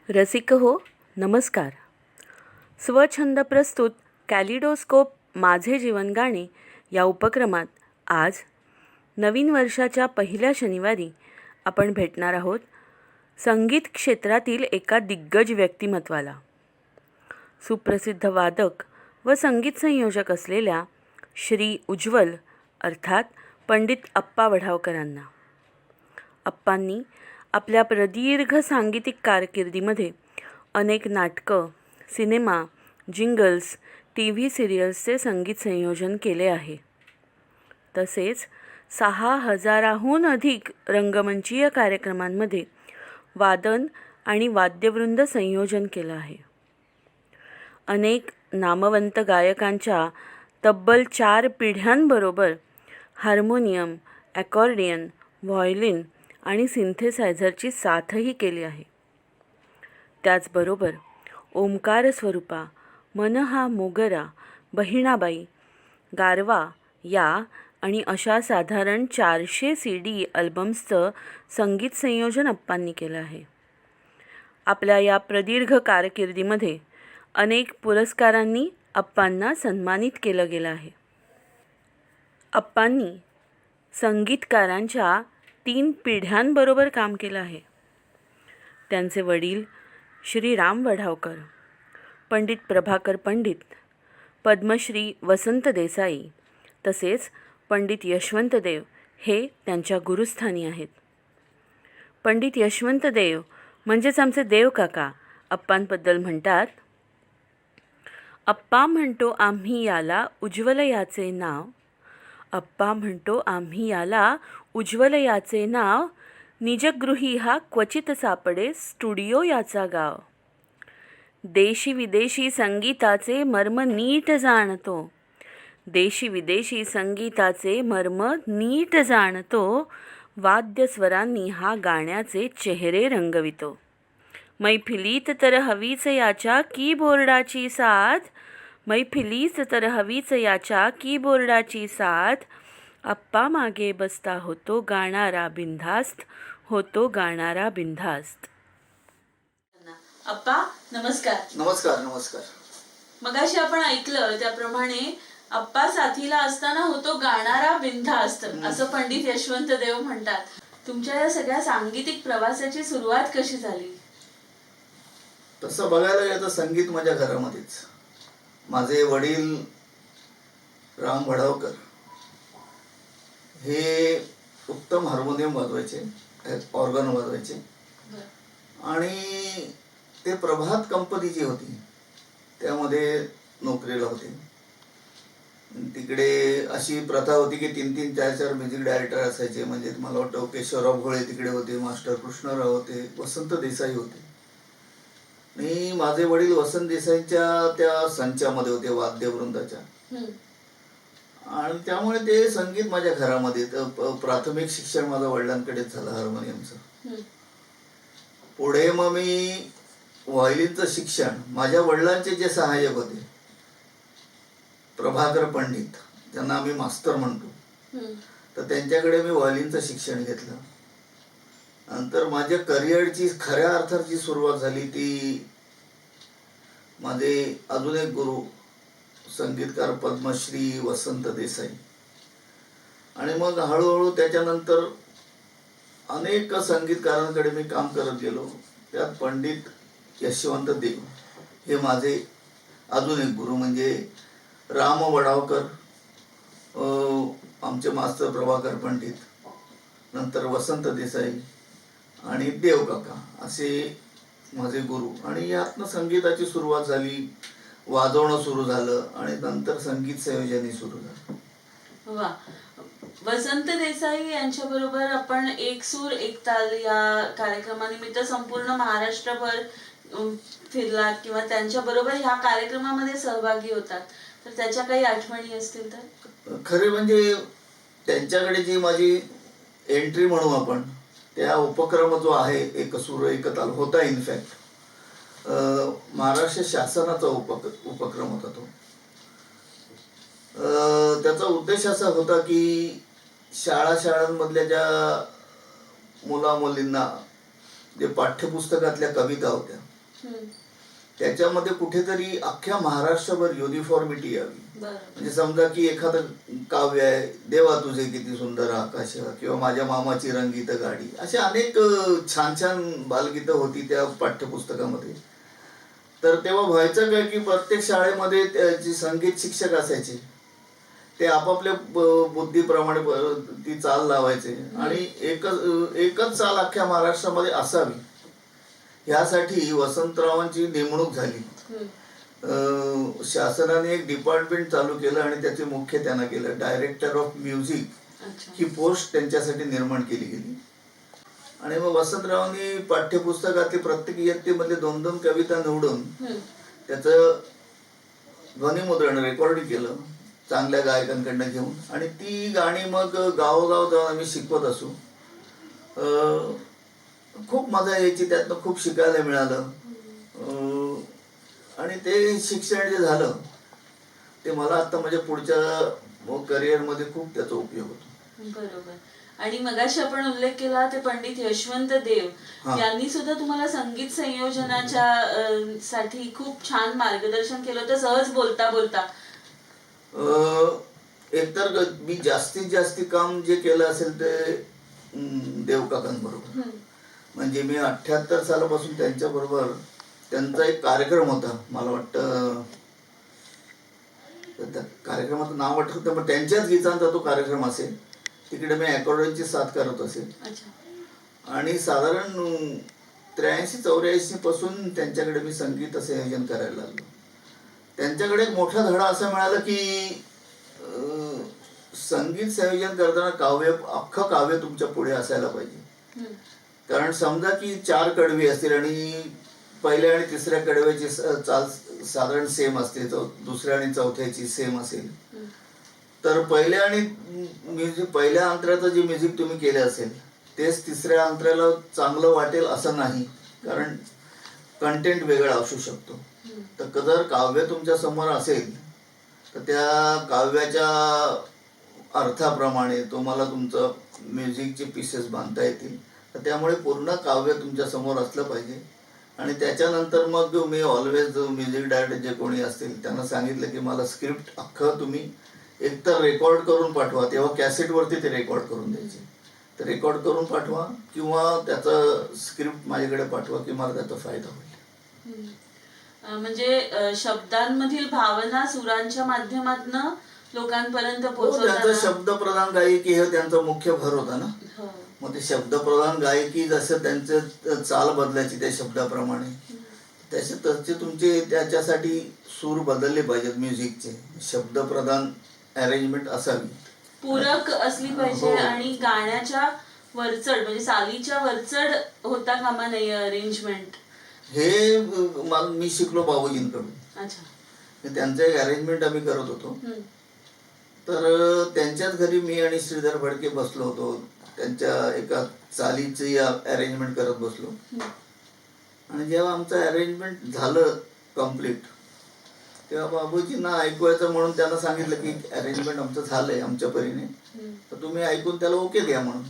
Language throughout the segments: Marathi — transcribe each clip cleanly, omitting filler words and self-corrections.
रसिक हो, नमस्कार. स्वछंद प्रस्तुत कॅलिडोस्कोप माझे जीवन गाणे या उपक्रमात आज नवीन वर्षाच्या पहिल्या शनिवारी आपण भेटणार आहोत संगीत क्षेत्रातील एका दिग्गज व्यक्तिमत्वाला. सुप्रसिद्ध वादक व संगीत संयोजक असलेल्या श्री उज्ज्वल अर्थात पंडित अप्पा वढावकरांना. अप्पांनी आपल्या प्रदीर्घ सांगीतिक कारकिर्दीमध्ये अनेक नाटकं, सिनेमा, जिंगल्स, TV सिरियल्सचे संगीत संयोजन केले आहे. तसेच 6,000हून अधिक रंगमंचीय कार्यक्रमांमध्ये वादन आणि वाद्यवृंद संयोजन केलं आहे. अनेक नामवंत गायकांच्या तब्बल 4 पिढ्यांबरोबर हार्मोनियम, ॲकॉर्डियन, व्हायोलिन आणि सिंथेसायझरची साथही केली आहे. त्याचबरोबर ओंकार स्वरूपा, मन हा मोगरा, बहिणाबाई, गारवा या आणि अशा साधारण 400 CD अल्बम्सचं संगीत संयोजन अप्पांनी केलं आहे. आपल्या या प्रदीर्घ कारकिर्दीमध्ये अनेक पुरस्कारांनी अप्पांना सन्मानित केलं गेलं आहे. अप्पांनी संगीतकारांच्या 3 पिढ्यांबरोबर काम केलं आहे. त्यांचे वडील श्री राम वढावकर, पंडित प्रभाकर पंडित, पद्मश्री वसंत देसाई तसेच पंडित यशवंत देव हे त्यांच्या गुरुस्थानी आहेत. पंडित यशवंत देव म्हणजेच आमचे देव काका अप्पांबद्दल म्हणतात, अप्पा म्हणतो आम्ही याला उज्ज्वल याचे नाव, अप्पा म्हणतो आम्ही याला उज्ज्वल याचे नाव, निजगृही हा क्वचित सापडे स्टुडिओ याचा गाव. देशी विदेशी संगीताचे मर्म नीट जाणतो, देशी विदेशी संगीताचे मर्म नीट जाणतो, वाद्यस्वरांनी हा गाण्याचे चेहरे रंगवितो. मैफिलीत तर हवीच याच्या कीबोर्डाची साथ, मैफिलीत तर हवीच याच्या कीबोर्डाची साथ, अप्पा मागे बसता होतो गाणारा बिनधास्त, होतो गाणारा बिनधास्त. अप्पा नमस्कार. नमस्कार. नमस्कार. मगाशी आपण ऐकलं त्याप्रमाणे अप्पा साथीला असताना होतो गाणारा बिनधास्त असं पंडित यशवंत देव म्हणतात. तुमच्या या सगळ्या सांगीतिक प्रवासाची सुरुवात कशी झाली? तसं बघायला गेलं तर संगीत माझ्या घरामध्येच. माझे वडील राम वढावकर हे उत्तम हार्मोनियम वाजवायचे, ऑर्गन वाजवायचे आणि ते प्रभात कंपनी जी होती त्यामध्ये नोकरीला होते. तिकडे अशी प्रथा होती की 3-3, 4-4 म्युझिक डायरेक्टर असायचे. म्हणजे मला वाटतं केशवराव भोळे तिकडे होते, मास्टर कृष्णराव होते, वसंत देसाई होते आणि माझे वडील वसंत देसाईंच्या त्या संचामध्ये होते वाद्यवृंदाच्या. आणि त्यामुळे ते संगीत माझ्या घरामध्ये. प्राथमिक शिक्षण माझं वडिलांकडेच झालं हार्मोनियमचं. पुढे मग मी व्हायोलिनचं शिक्षण माझ्या वडिलांचे जे सहाय्यक होते प्रभाकर पंडित, ज्यांना आम्ही मास्तर म्हणतो, तर त्यांच्याकडे मी व्हायोलिनचं शिक्षण घेतलं. नंतर माझ्या करिअरची खऱ्या अर्थाची सुरुवात झाली ती माझे अजून एक गुरु संगीतकार पद्मश्री वसंत देसाई. आणि मग हळूहळू त्याच्यानंतर अनेक संगीतकारांकडे मी काम करत गेलो. त्यात पंडित यशवंत देव हे माझे अजून एक गुरु. म्हणजे राम वढावकर, आमचे मास्तर प्रभाकर पंडित, नंतर वसंत देसाई आणि देव काका असे माझे गुरु. आणि यातनं संगीताची सुरुवात झाली, वाजवणं सुरू झालं आणि नंतर संगीत संयोजनही सुरू झालं. वा. वसंत देसाई यांच्या बरोबर आपण एक सूर एक ताल या कार्यक्रमानिमित्त संपूर्ण महाराष्ट्रभर फिरलात किंवा त्यांच्या बरोबर ह्या कार्यक्रमामध्ये सहभागी होतात, तर त्याच्या काही आठवणी असतील तर? खरे म्हणजे त्यांच्याकडे जी माझी एंट्री म्हणू आपण, त्या उपक्रम जो आहे एक सूर एक ताल होता, इनफॅक्ट महाराष्ट्र शासनाचा उपक्रम होता तो. त्याचा उद्देश असा होता की शाळांमधल्या ज्या मुला मुलींना जे पाठ्यपुस्तकातल्या कविता होत्या त्याच्यामध्ये कुठेतरी अख्ख्या महाराष्ट्रभर युनिफॉर्मिटी यावी. बरोबर. म्हणजे समजा की एखादं काव्य आहे, देवा तुझे किती सुंदर आकाश, किंवा माझ्या मामाची रंगीत गाडी, अशी अनेक छान छान बालगीतं होती त्या पाठ्यपुस्तकामध्ये. तर तेव्हा व्हायचं काय की प्रत्येक शाळेमध्ये जे संगीत शिक्षक असायचे ते आपापल्या बुद्धीप्रमाणे ती चाल लावायचे आणि एकच चाल अख्ख्या महाराष्ट्रामध्ये असावी यासाठी वसंतरावांची नेमणूक झाली. शासनाने एक डिपार्टमेंट चालू केलं आणि त्याचे मुख्य त्यांना केलं. Director of music he post त्यांच्यासाठी निर्माण केली गेली. आणि मग वसंतरावांनी पाठ्यपुस्तकातली प्रत्येक इयत्तेमध्ये 2-2 कविता निवडून त्याचं ध्वनिमुद्रण रेकॉर्डिंग केलं चांगल्या गायकांकडनं घेऊन, आणि ती गाणी मग गावोगाव जाऊन आम्ही शिकवत असू. खूप मजा यायची, त्यातनं खूप शिकायला मिळालं. आणि ते शिक्षण जे झालं ते मला आता माझ्या पुढच्या करिअरमध्ये खूप त्याचा उपयोग होतो. बरोबर. आणि मगाशी आपण उल्लेख केला ते पंडित यशवंत देव यांनी सुद्धा तुम्हाला संगीत संयोजनाच्या साठी खूप छान मार्गदर्शन केलं होतं सहज बोलता बोलता. एकतर मी जास्तीत जास्त काम जे केलं असेल ते देवकाकांबरोबर. म्हणजे मी 78 सालापासून त्यांच्या बरोबर, त्यांचा एक कार्यक्रम होता, मला वाटतं त्या कार्यक्रमाचं नाव आठवतं, पण त्यांच्याच गीतांचा तो कार्यक्रम असेल. तिकडे मी अकॉर्डियनची साथ करत असेल. आणि साधारण 83-84 पासून त्यांच्याकडे मी संगीत संयोजन करायला लागलो. त्यांच्याकडे एक मोठा धडा असा मिळाला की संगीत संयोजन करताना अख्खं काव्य तुमच्या पुढे असायला पाहिजे. कारण समजा की 4 कडवी असतील आणि पहिल्या आणि तिसऱ्या कडव्याची चाल साधारण सेम असते, दुसऱ्या आणि चौथ्याची सेम असेल, तर पहिल्या अंतऱ्याचं जे म्युझिक तुम्ही केले असेल तेच तिसऱ्या अंतऱ्याला चांगलं वाटेल असं नाही, कारण कंटेंट वेगळा असू शकतो. तर जर काव्य तुमच्या समोर असेल तर त्या काव्याच्या अर्थाप्रमाणे तुम्हाला तुमचं म्युझिकचे पीसेस बांधता येतील. तर त्यामुळे पूर्ण काव्य तुमच्या समोर असलं पाहिजे. आणि त्याच्यानंतर मग मी ऑलवेज म्युझिक डायरेक्टर जे कोणी असतील त्यांना सांगितलं की मला स्क्रिप्ट अख्खं तुम्ही एकतर रेकॉर्ड करून पाठवा, तेव्हा कॅसेटवरती ते रेकॉर्ड करून द्यायचे, तर रेकॉर्ड करून पाठवा किंवा त्याचं स्क्रिप्ट माझ्याकडे पाठवा की मला त्याचा फायदा होईल. म्हणजे शब्दांमधील भावना सुरांच्या माध्यमातून लोकांपर्यंत पोहोचवताना त्यांचा शब्दप्रधान गायकी हे त्यांचा मुख्य भर होता ना. मग ते शब्दप्रधान गायकी जसं त्यांचं चाल बदलायची त्या शब्दाप्रमाणे, तसे तुमचे त्याच्यासाठी सूर बदलले पाहिजेत. म्युझिकचे शब्दप्रधान अरेंजमेंट असावी, पूरक असली पाहिजे. आणि गाण्याच्या वरचढ म्हणजे सालीच्या वरचढ होता कामा नाही अरेंजमेंट. हे मी शिकलो बाबूजींकडून. त्यांचं एक अरेंजमेंट आम्ही करत होतो. तर त्यांच्याच घरी मी आणि श्रीधर फडके बसलो होतो, त्यांच्या एका चालीची अरेंजमेंट करत बसलो. आणि जेव्हा आमचं अरेंजमेंट झालं कम्प्लीट, तेव्हा बाबूजींना ऐकवायचं म्हणून त्यांना सांगितलं की अरेंजमेंट आमचं झालंय आमच्या परीने, तर तुम्ही ऐकून त्याला ओके द्या म्हणून.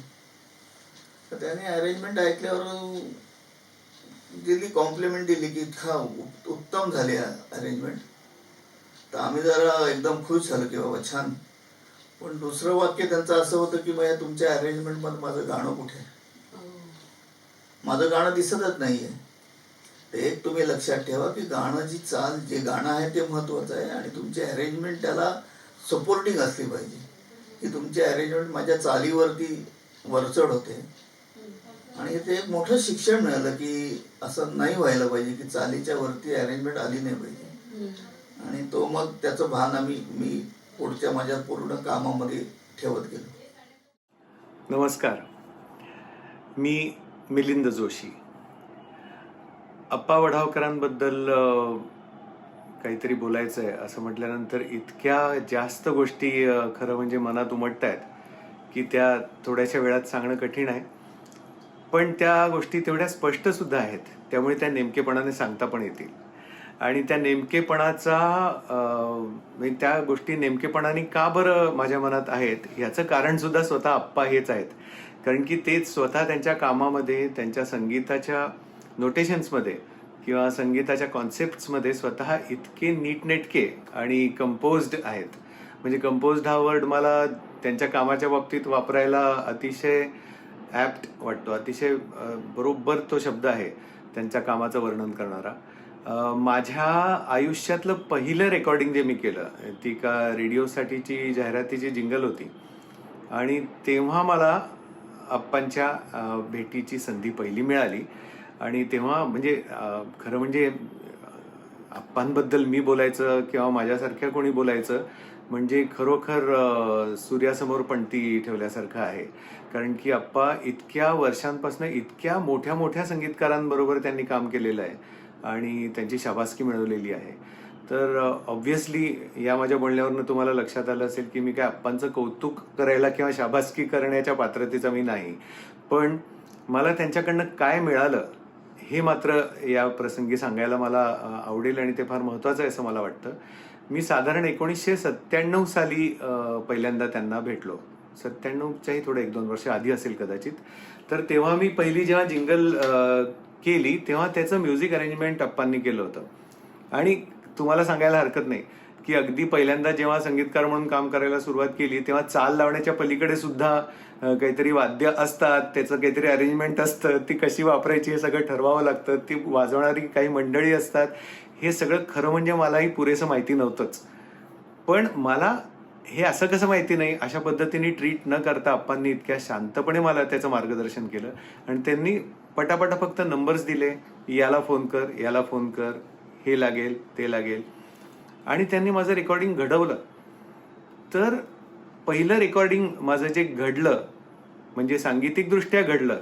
तर त्याने अरेंजमेंट ऐकल्यावर दिली, कॉम्प्लिमेंट दिली की हा उत्तम झाली अरेंजमेंट. तर आम्ही जरा एकदम खुश झालो की बाबा छान. पण दुसरं वाक्य त्यांचं असं होतं की मग तुमच्या अरेंजमेंटमध्ये माझं गाणं कुठे आहे, माझं गाणं दिसतच नाहीये. तर एक तुम्ही लक्षात ठेवा की गाणं जी चाल जे गाणं आहे ते महत्वाचं आहे, आणि तुमची अरेंजमेंट त्याला सपोर्टिंग असली पाहिजे. की तुमची अरेंजमेंट माझ्या चालीवरती वरचढ होते. आणि ते एक मोठं शिक्षण मिळालं की असं नाही व्हायला पाहिजे की चालीच्या वरती अरेंजमेंट आली नाही पाहिजे. आणि तो मग त्याचं भान मी पुढच्या माझ्या पूर्ण कामामध्ये ठेवत गेलो. नमस्कार, मी मिलिंद जोशी. अप्पा वढावकरांबद्दल काहीतरी बोलायचं आहे असं म्हटल्यानंतर इतक्या जास्त गोष्टी खरं म्हणजे मनात उमटत आहेत की त्या थोड्याशा वेळात सांगणं कठीण आहे. पण त्या गोष्टी तेवढ्या स्पष्टसुद्धा आहेत, त्यामुळे त्या नेमकेपणाने सांगता पण येतील. आणि त्या नेमकेपणाचा त्या गोष्टी नेमकेपणाने का बरं माझ्या मनात आहेत ह्याचं कारणसुद्धा स्वतः अप्पा हेच आहेत. कारण की तेच स्वतः त्यांच्या कामामध्ये, त्यांच्या संगीताच्या नोटेशन्समध्ये किंवा संगीताच्या कॉन्सेप्ट्समध्ये स्वतः इतके नीटनेटके आणि कंपोज्ड आहेत. म्हणजे कंपोज्ड हा वर्ड मला त्यांच्या कामाच्या बाबतीत वापरायला अतिशय ॲप्ट वाटतो. अतिशय बरोबर तो शब्द आहे त्यांच्या कामाचं वर्णन करणारा. माझ्या आयुष्यातलं पहिलं रेकॉर्डिंग जे मी केलं ती का रेडिओसाठीची जाहिरातीची जिंगल होती आणि तेव्हा मला अप्पांच्या भेटीची संधी पहिली मिळाली. आणि तेव्हा म्हणजे खरं म्हणजे अप्पांबद्दल मी बोलायचं किंवा माझ्यासारख्या कोणी बोलायचं म्हणजे खरोखर सूर्यासमोर पणती ठेवल्यासारखं आहे. कारण की अप्पा इतक्या वर्षांपासून इतक्या मोठ्या मोठ्या संगीतकारांबरोबर त्यांनी काम केलेलं आहे आणि त्यांची शाबासकी मिळवलेली आहे. तर ऑब्व्हियसली या माझ्या बोलण्यावरनं तुम्हाला लक्षात आलं असेल की मी काय अप्पांचं कौतुक करायला किंवा शाबासकी करण्याच्या पात्रतेचा मी नाही. पण मला त्यांच्याकडनं काय मिळालं हे मात्र या प्रसंगी सांगायला मला आवडेल आणि ते फार महत्त्वाचं आहे असं मला वाटतं. मी साधारण 1997 साली पहिल्यांदा त्यांना भेटलो. 97च्याही थोडं 1-2 वर्ष आधी असेल कदाचित. तर तेव्हा मी पहिली जेव्हा जिंगल केली तेव्हा त्याचं म्युझिक अरेंजमेंट अप्पांनी केलं होतं. आणि तुम्हाला सांगायला हरकत नाही की अगदी पहिल्यांदा जेव्हा संगीतकार म्हणून काम करायला सुरुवात केली तेव्हा चाल लावण्याच्या पलीकडे सुद्धा काहीतरी वाद्य असतात, त्याचं काहीतरी अरेंजमेंट असतं, ती कशी वापरायची हे सगळं ठरवावं लागतं, ती वाजवणारी काही मंडळी असतात. हे सगळं खरं म्हणजे मलाही पुरेसं माहिती नव्हतंच. पण मला हे असं कसं माहिती नाही अशा पद्धतीने ट्रीट न करता अप्पांनी इतक्या शांतपणे मला त्याचं मार्गदर्शन केलं आणि त्यांनी पटापटा फक्त नंबर्स दिले, याला फोन कर, याला फोन कर, हे लागेल, ते लागेल आणि त्यांनी माझं रेकॉर्डिंग घडवलं. तर पहिलं रेकॉर्डिंग माझं जे घडलं म्हणजे सांगीतिकदृष्ट्या घडलं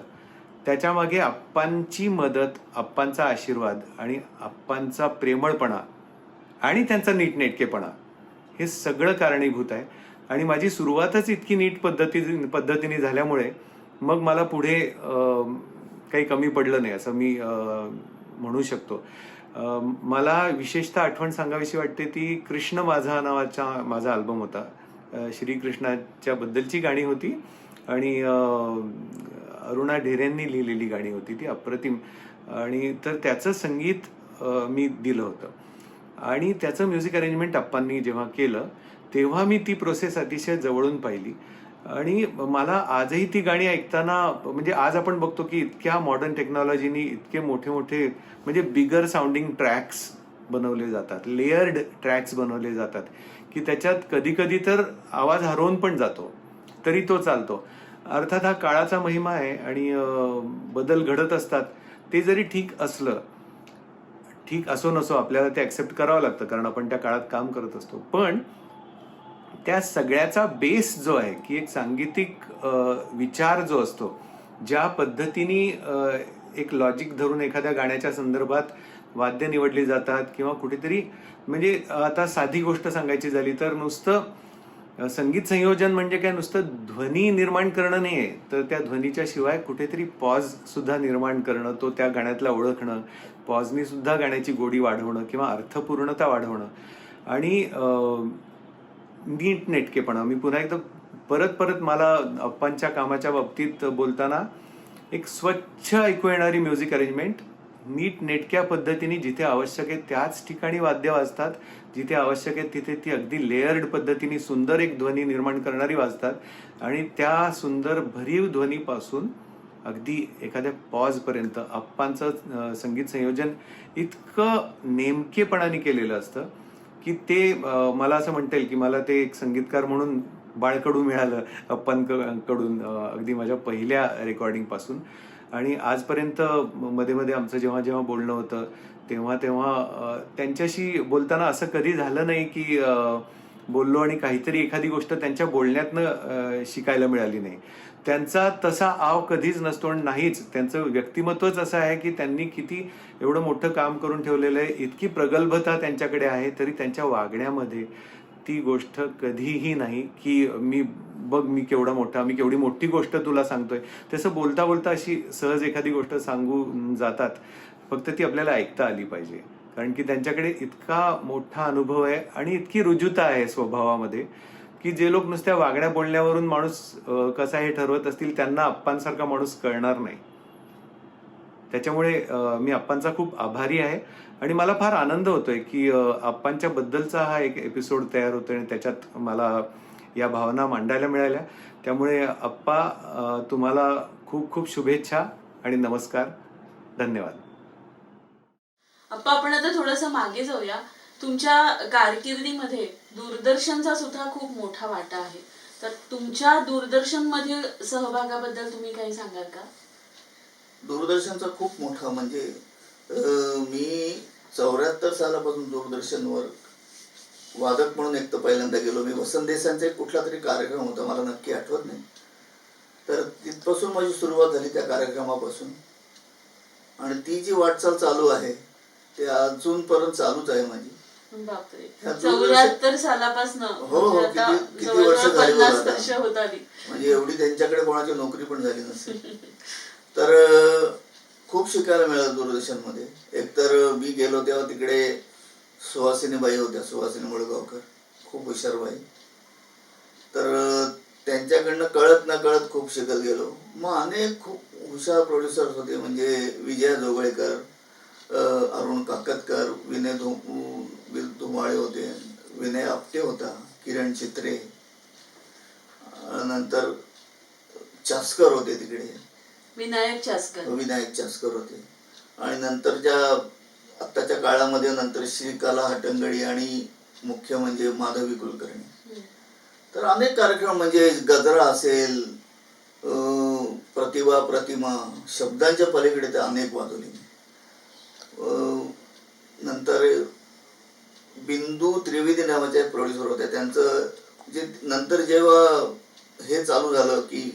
त्याच्यामागे अप्पांची मदत, अप्पांचा आशीर्वाद आणि अप्पांचा प्रेमळपणा आणि त्यांचा नीटनेटकेपणा हे सगळं कारणीभूत आहे. आणि माझी सुरुवातच इतकी नीट पद्धतीने झाल्यामुळे मग मला पुढे काही कमी पडलं नाही असं मी म्हणू शकतो. मला विशेषतः आठवण सांगावीशी वाटते ती कृष्ण माझा नावाचा माझा अल्बम होता. श्रीकृष्णाच्या बद्दलची गाणी होती आणि अरुणा ढेरेंनी लिहिलेली गाणी होती ती अप्रतिम. आणि तर त्याचं संगीत मी दिलं होतं आणि त्याचं म्युझिक अरेंजमेंट अप्पांनी जेव्हा केलं तेव्हा मी ती प्रोसेस अतिशय जवळून पाहिली. आणि मला आजही ती गाणी ऐकताना म्हणजे आज आपण बघतो की इतक्या मॉडर्न टेक्नॉलॉजीनी इतके मोठे मोठे म्हणजे बिगर साऊंडिंग ट्रॅक्स बनवले जातात, लेयर्ड ट्रॅक्स बनवले जातात की त्याच्यात कधी कधी तर आवाज हरवून पण जातो तरी तो चालतो. अर्थात हा काळाचा महिमा आहे आणि बदल घडत असतात. ते जरी ठीक असलं, ठीक असो नसो आपल्याला ते ॲक्सेप्ट करावं लागतं कारण आपण त्या काळात काम करत असतो. पण त्या सगळ्याचा बेस जो आहे की एक सांगीतिक विचार जो असतो, ज्या पद्धतीने एक लॉजिक धरून एखाद्या गाण्याच्या संदर्भात वाद्य निवडली जातात किंवा कुठेतरी म्हणजे आता साधी गोष्ट सांगायची झाली तर नुसतं संगीत संयोजन म्हणजे काय नुसतं ध्वनी निर्माण करणं नाही आहे, तर त्या ध्वनीच्या शिवाय कुठेतरी पॉज सुद्धा निर्माण करणं, तो त्या गाण्यातला ओळखणं, पॉजनी सुद्धा गाण्याची गोडी वाढवणं किंवा अर्थपूर्णता वाढवणं आणि नीटनेटकेपणा. मी पुन्हा एकदा परत मला अप्पांच्या कामाच्या बाबतीत बोलताना एक स्वच्छ ऐकू येणारी म्युझिक अरेंजमेंट, नीटनेटक्या पद्धतीने जिथे आवश्यक आहे त्याच ठिकाणी वाद्य वाजतात, जिथे आवश्यक आहे तिथे ती अगदी लेयर्ड पद्धतीने सुंदर एक ध्वनी निर्माण करणारी वाजतात आणि त्या सुंदर भरीव ध्वनीपासून अगदी एखाद्या पॉजपर्यंत अप्पांचं संगीत संयोजन इतकं नेमकेपणाने केलेलं असतं की ते मला असं म्हणता येईल की मला ते एक संगीतकार म्हणून बाळकडू मिळालं अप्पांकडून अगदी माझ्या पहिल्या रेकॉर्डिंगपासून. आणि आजपर्यंत मध्ये मध्ये आमचं जेव्हा जेव्हा बोलणं होतं तेव्हा त्यांच्याशी बोलताना असं कधी झालं नाही की बोललो आणि काहीतरी एखादी गोष्ट त्यांच्या बोलण्यातनं शिकायला मिळाली नाही. त्यांचा तसा आव कधीच नसतो आणि नाहीच. त्यांचं व्यक्तिमत्वच असं आहे की त्यांनी किती एवढं मोठं काम करून ठेवलेलं आहे, इतकी प्रगल्भता त्यांच्याकडे आहे, तरी त्यांच्या वागण्यामध्ये ती गोष्ट कधीही नाही की मी केवढा मोठा, मी केवढी मोठी गोष्ट तुला सांगतोय. तसं बोलता बोलता अशी सहज एखादी गोष्ट सांगून जातात, फक्त ती आपल्याला ऐकता आली पाहिजे. कारण की त्यांच्याकडे इतका मोठा अनुभव आहे आणि इतकी रुजुता आहे स्वभावामध्ये की जे लोक नुसत्या वागण्या बोलण्यावरून माणूस कसा हे ठरवत असतील त्यांना अप्पांसारखा माणूस कळणार नाही. त्याच्यामुळे मी आप्पांचा खूप आभारी आहे आणि मला फार आनंद होतोय की आप्पांच्या बद्दलचा हा एक एपिसोड तयार होतोय आणि त्याच्यात मला या भावना मांडायला मिळाल्या. त्यामुळे आप्पा, तुम्हाला खूप खूप शुभेच्छा आणि नमस्कार. धन्यवाद. अप्पा, आपण आता थोडंसं मागे जाऊया. तुमच्या कारकिर्दीमध्ये दूरदर्शनचा सुद्धा खूप मोठा वाटा आहे. तर तुमच्या दूरदर्शन मधील सहभागाबद्दल तुम्ही काही सांगाल का? दूरदर्शनचा खूप मोठा म्हणजे मी 74 सालापासून दूरदर्शनवर वादक म्हणून एक तर पहिल्यांदा गेलो मी. वसंत देसाईंचा एक कुठला तरी कार्यक्रम होता, मला नक्की आठवत नाही. तर तिथपासून माझी सुरुवात झाली त्या कार्यक्रमापासून. आणि ती जी वाटचाल चालू आहे ते अजूनपर्यंत चालूच आहे माझी. बापरे, ह्या 74 सालापासून हो, किती वर्ष झाली 50 बघा वर्ष होत आली. म्हणजे एवढी त्यांच्याकडे कोणाची नोकरी पण झाली नसेल. तर खूप शिकायला मिळालं दूरदर्शनमध्ये. एकतर मी गेलो तेव्हा तिकडे सुहासिनी बाई होत्या, सुहासिनी मुळगावकर, खूप हुशार बाई. तर त्यांच्याकडनं कळत न कळत खूप शिकत गेलो. मग अनेक खूप हुशार प्रोड्युसर्स होते, म्हणजे विजया जोगळेकर, अरुण काकतकर, विनय धुमाळे होते, विनय आपटे होता, किरण चित्रे, नंतर चास्कर होते तिकडे, विनायक चास्कर होते. आणि नंतरच्या आत्ताच्या काळामध्ये नंतर श्रीकला हटंगडी आणि मुख्य म्हणजे माधवी कुलकर्णी. तर अनेक कार्यक्रम म्हणजे गजरा असेल, प्रतिमा, शब्दांच्या पलीकडे ते अनेक वाजवली. नंतर बिंदू त्रिवेदी नावाचे एक प्रोड्युसर होते, त्यांचं जे नंतर जेव्हा हे चालू झालं की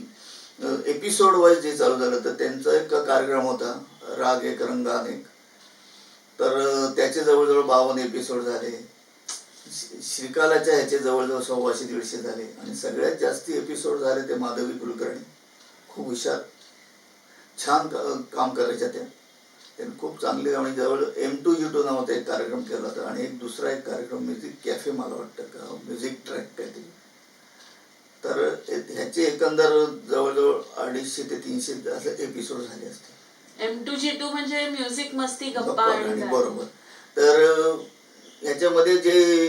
एपिसोड वाईज जे चालू झालं, तर त्यांचा एक कार्यक्रम होता राग एक रंग अनेक. तर त्याचे जवळजवळ 52 एपिसोड झाले. श्रीकालाच्या ह्याचे जवळजवळ 125-150 झाले. आणि सगळ्यात जास्ती एपिसोड झाले ते माधवी कुलकर्णी. खूप हुशार, छान काम करायच्या त्या. त्यांनी खूप चांगली, आणि जवळ M2U2 नावाचा एक कार्यक्रम केला होता. आणि एक दुसरा एक कार्यक्रम म्युझिक कॅफे, मला वाटतं का म्युझिक ट्रॅक काहीतरी. तर ह्याचे एकंदर जवळजवळ 250 ते 300 असे एपिसोड झाले असते. M2G2 म्हणजे म्युझिक मस्ती गप्पा आणि बरोबर. तर ह्याच्यामध्ये जे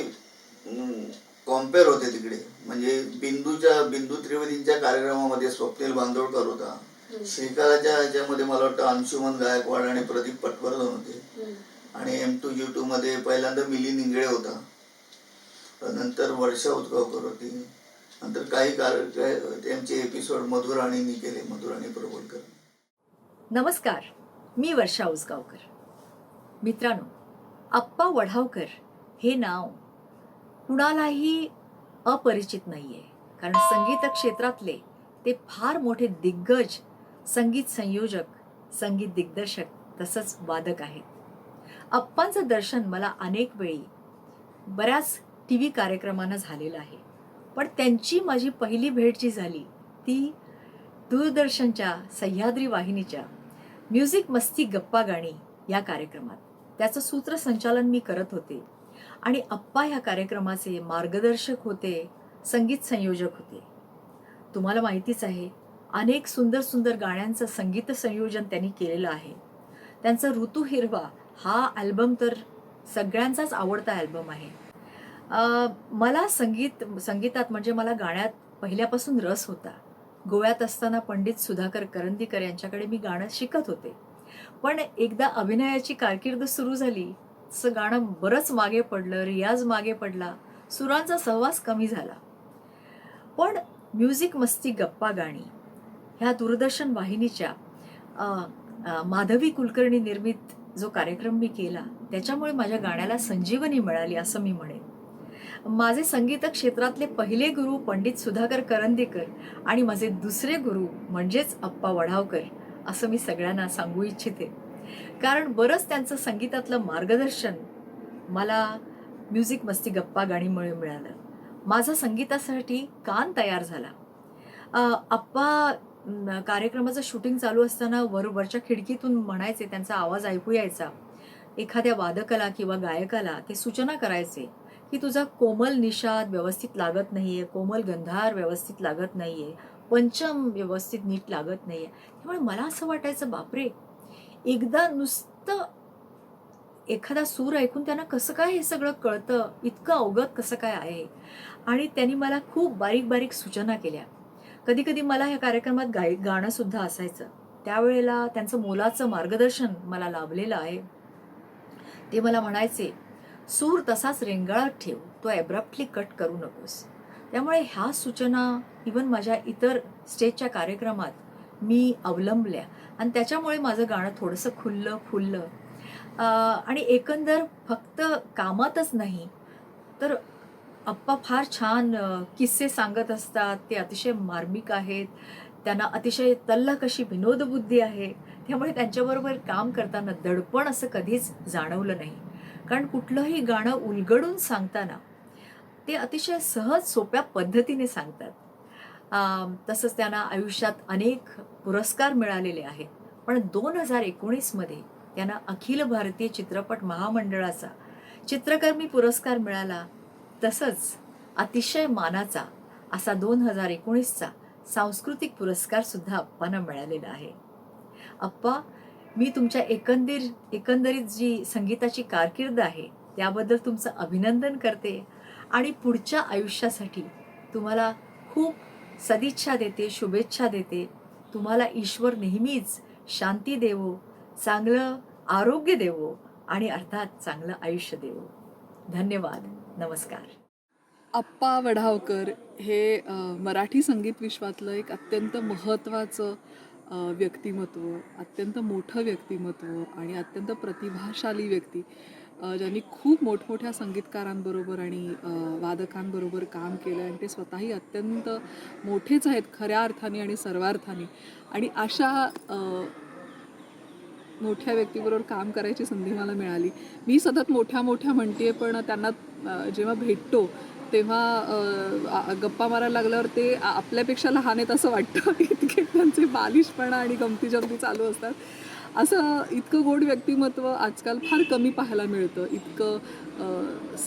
कॉम्पेअर होते तिकडे, म्हणजे बिंदू त्रिवेदींच्या कार्यक्रमामध्ये स्वप्नील बांदोडकर होता. श्रीकालाच्या ह्याच्यामध्ये मला वाटतं अंशुमन गायकवाड आणि प्रदीप पटवर्धन होते. आणि M2U2 मध्ये पहिल्यांदा मिलिंद इंगळे होता, नंतर वर्षा उदगावकर होती, नंतर काही त्यांचे एपिसोड मधुराणींनी केले, मधुराणी प्रबोलकर. नमस्कार, मी वर्षा उसगावकर. मित्रांनो, आप्पा वढावकर हे नाव कुणालाही अपरिचित नाही आहे, कारण संगीत क्षेत्रातले ते फार मोठे दिग्गज संगीत संयोजक, संगीत दिग्दर्शक तसंच वादक आहेत. आप्पांचं दर्शन मला अनेक वेळी बऱ्याच TV कार्यक्रमांना झालेलं आहे. पण त्यांची माझी पहिली भेट जी झाली ती दूरदर्शनच्या सह्याद्री वाहिनीच्या म्युझिक मस्ती गप्पा गाणी या कार्यक्रमात. त्याचं सूत्रसंचालन मी करत होते आणि आप्पा ह्या कार्यक्रमाचे मार्गदर्शक होते, संगीत संयोजक होते. तुम्हाला माहितीच आहे, अनेक सुंदर सुंदर गाण्यांचं संगीत संयोजन त्यांनी केलेलं आहे. त्यांचा ऋतू हिरवा हा अल्बम तर सगळ्यांचाच आवडता अल्बम आहे. मला संगीतात म्हणजे मला गाण्यात पहिल्यापासून रस होता. गोव्यात असताना पंडित सुधाकर करंदीकर यांच्याकडे मी गाणं शिकत होते. पण एकदा अभिनयाची कारकीर्द सुरू झाली तसं गाणं बरंच मागे पडलं, रियाज मागे पडला, सुरांचा सहवास कमी झाला. पण म्युझिक मस्ती गप्पा गाणी ह्या दूरदर्शन वाहिनीच्या माधवी कुलकर्णी निर्मित जो कार्यक्रम मी केला त्याच्यामुळे माझ्या गाण्याला संजीवनी मिळाली असं मी म्हणेन. माझे संगीत क्षेत्रातले पहिले गुरु पंडित सुधाकर करंदीकर आणि माझे दुसरे गुरु म्हणजेच आप्पा वढावकर असं मी सगळ्यांना सांगू इच्छिते. कारण बरंच त्यांचं संगीतातलं मार्गदर्शन मला म्युझिक मस्ती गप्पा गाणीमुळे मिळालं. माझा संगीतासाठी कान तयार झाला. आप्पा कार्यक्रमाचं शूटिंग चालू असताना वरच्या खिडकीतून म्हणायचे, त्यांचा आवाज ऐकू यायचा. एखाद्या वादकाला किंवा गायकाला ते सूचना करायचे की तुझा कोमल निषाद व्यवस्थित लागत नाहीये, कोमल गंधार व्यवस्थित लागत नाहीये, पंचम व्यवस्थित नीट लागत नाहीये. त्यामुळे मला असं वाटायचं, बापरे, एकदा नुसतं एखादा सूर ऐकून त्यांना कसं काय हे सगळं कळतं, इतकं अवगत कसं काय आहे. आणि त्यांनी मला खूप बारीक बारीक सूचना केल्या. कधी कधी मला ह्या कार्यक्रमात गाणंसुद्धा असायचं. त्यावेळेला त्यांचं मोलाचं मार्गदर्शन मला लाभलेलं आहे. ते मला म्हणायचे, सूर तसाच रेंगाळत ठेव, तो ॲब्रप्टली कट करू नकोस. त्यामुळे ह्या सूचना इवन माझ्या इतर स्टेजच्या कार्यक्रमात मी अवलंबल्या आणि त्याच्यामुळे माझं गाणं थोडंसं खुललं. आणि एकंदर फक्त कामातच नाही तर आप्पा फार छान किस्से सांगत असतात. ते अतिशय मार्मिक आहेत. त्यांना अतिशय तल्लख अशी विनोदबुद्धी आहे. त्यामुळे त्यांच्याबरोबर काम करताना दडपण असं कधीच जाणवलं नाही. कारण कुठलंही गाणं उलगडून सांगताना ते अतिशय सहज सोप्या पद्धतीने सांगतात. तसंच त्यांना आयुष्यात अनेक पुरस्कार मिळालेले आहेत. पण 2019मध्ये त्यांना अखिल भारतीय चित्रपट महामंडळाचा चित्रकर्मी पुरस्कार मिळाला. तसंच अतिशय मानाचा असा 2019चा सांस्कृतिक पुरस्कार सुद्धा अप्पांना मिळालेला आहे. अप्पा, मी तुमच्या एकंदरीत जी संगीताची कारकीर्द आहे त्याबद्दल तुमचं अभिनंदन करते आणि पुढच्या आयुष्यासाठी तुम्हाला खूप सदिच्छा देते, शुभेच्छा देते. तुम्हाला ईश्वर नेहमीच शांती देवो, चांगलं आरोग्य देवो आणि अर्थात चांगलं आयुष्य देवो. धन्यवाद. नमस्कार. आप्पा वढावकर हे मराठी संगीत विश्वातलं एक अत्यंत महत्त्वाचं व्यक्तिमत्व, अत्यंत मोठं व्यक्तिमत्व आणि अत्यंत प्रतिभाशाली व्यक्ती, ज्यांनी खूप मोठमोठ्या संगीतकारांबरोबर आणि वादकांबरोबर काम केलं आणि ते स्वतःही अत्यंत मोठेच आहेत खऱ्या अर्थाने आणि सर्वार्थाने. आणि अशा मोठ्या व्यक्तीबरोबर काम करायची संधी मला मिळाली. मी सतत मोठ्या म्हणते, पण त्यांना जेव्हा भेटतो तेव्हा गप्पा मारायला लागल्यावर ते आपल्यापेक्षा लहान आहेत असं वाटतं. इतके त्यांचे बालिशपणा आणि गमती चालू असतात. असं इतकं गोड व्यक्तिमत्व आजकाल फार कमी पाहायला मिळतं. इतकं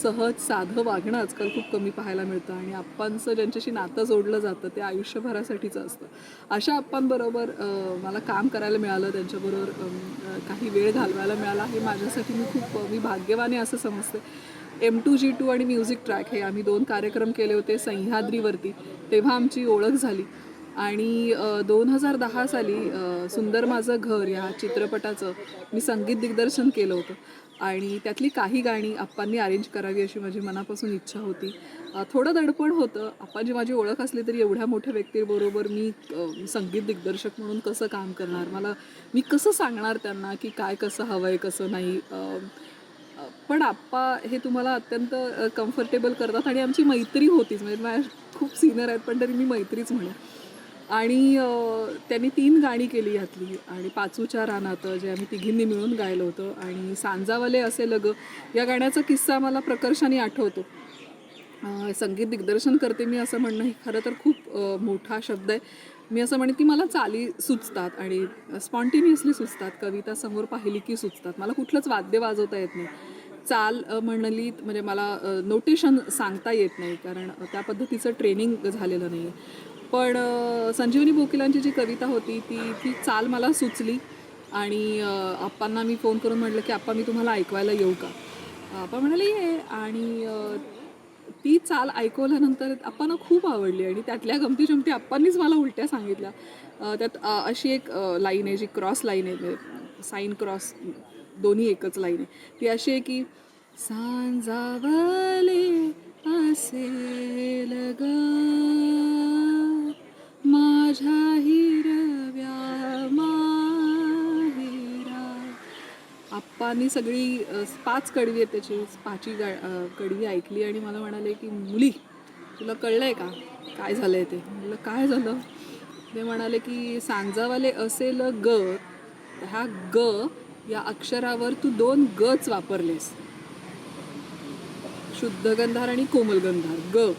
सहज साधं वागणं आजकाल खूप कमी पाहायला मिळतं. आणि आप्पांचं ज्यांच्याशी नातं जोडलं जातं ते आयुष्यभरासाठीचं असतं. अशा आप्पांबरोबर मला काम करायला मिळालं, त्यांच्याबरोबर काही वेळ घालवायला मिळाला, हे माझ्यासाठी मी भाग्यवान आहे असं समजते. M2G2 आणि म्युझिक ट्रॅक हे आम्ही 2 कार्यक्रम केले होते सह्याद्रीवरती. तेव्हा आमची ओळख झाली. आणि 2010 साली सुंदर माझं घर या चित्रपटाचं मी संगीत दिग्दर्शन केलं होतं. आणि त्यातली काही गाणी आप्पांनी अरेंज करावी अशी माझी मनापासून इच्छा होती. थोडं दडपण होतं. आप्पांची माझी ओळख असली तरी एवढ्या मोठ्या व्यक्तीबरोबर मी संगीत दिग्दर्शक म्हणून कसं काम करणार, मी कसं सांगणार त्यांना की काय कसं हवं आहे कसं नाही. पण आप्पा हे तुम्हाला अत्यंत कम्फर्टेबल करतात आणि आमची मैत्री होतीच. म्हणजे माझ्या खूप सिनियर आहेत पण तरी मी मैत्रीच म्हणेन. आणि त्यांनी 3 गाणी केली यातली. आणि पाचूच्या रानात जे आम्ही तिघींनी मिळून गायलं होतं. आणि सांजावाले असे लग या गाण्याचा किस्सा मला प्रकर्षाने आठवतो. संगीत दिग्दर्शन करते मी असं म्हणणं हे खरं तर खूप मोठा शब्द आहे. मी असं म्हणेन की मला चाली सुचतात आणि स्पॉन्टेनियसली सुचतात. कविता समोर पाहिली की सुचतात. मला कुठलंच वाद्य वाजवता येत नाही. चाल म्हणली म्हणजे मला नोटेशन सांगता येत नाही कारण त्या पद्धतीचं ट्रेनिंग झालेलं नाही आहे. पण संजीवनी बोकिलांची जी कविता होती ती चाल मला सुचली. आणि आप्पांना मी फोन करून म्हटलं की आप्पा मी तुम्हाला ऐकवायला येऊ का. आप्पा म्हणाले ये. आणि ती चाल ऐकवल्यानंतर आप्पांना खूप आवडली. आणि त्यातल्या गमती आप्पांनीच मला उलट्या सांगितल्या. त्यात अशी एक लाईन आहे जी क्रॉस लाईन आहे, साईन क्रॉस दोन्ही एकच लाईन आहे. ती अशी आहे की सांजावले असेल ग माझ्या हिरव्या माहेरा. आप्पांनी सगळी 5 कडवी आहेत त्याची 5वी कडवी ऐकली आणि मला म्हणाले की मुली तुला कळलं आहे का काय झालं आहे ते. म्हटलं काय झालं. ते म्हणाले की सांजावाले असेल ग, ह्या ग या अक्षरावर तू 2 गच वापरलेस, शुद्ध गंधार आणि कोमल गंधार ग.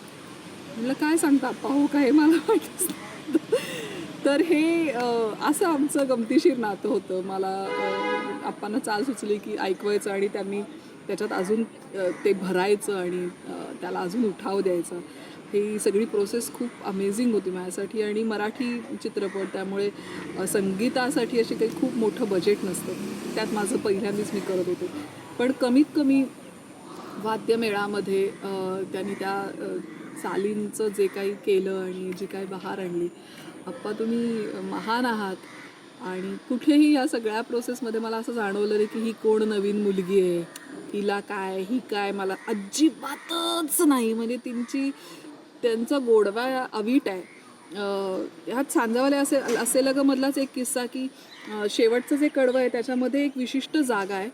म्हटलं काय सांगता आप्पा हो काय मला माहितीच नाही. तर हे असं आमचं गमतीशीर नातं होतं. मला आप्पांना चाल सुचली की ऐकवायचं आणि त्यांनी त्याच्यात अजून ते भरायचं आणि त्याला अजून उठाव द्यायचा. ही सगळी प्रोसेस खूप अमेझिंग होती माझ्यासाठी. आणि मराठी चित्रपट त्यामुळे संगीतासाठी अशी काही खूप मोठं बजेट नसतं. त्यात माझं पहिल्यांदाच मी करत होते. पण कमीत कमी वाद्यमेळामध्ये त्यांनी त्या चालींचं जे काही केलं आणि जी काही बहार आणली. अप्पा तुम्ही महान आहात. आणि कुठेही या सगळ्या प्रोसेसमध्ये मला असं जाणवलं नाही की ही कोण नवीन मुलगी आहे, हिला काय, ही काय, मला अजिबातच नाही. म्हणजे त्यांचा गोडवा अवीट आहे. ह्यात सांजावाले असेल ग मधलाच एक किस्सा की शेवटचं जे कडवं आहे त्याच्यामध्ये एक विशिष्ट जागा आहे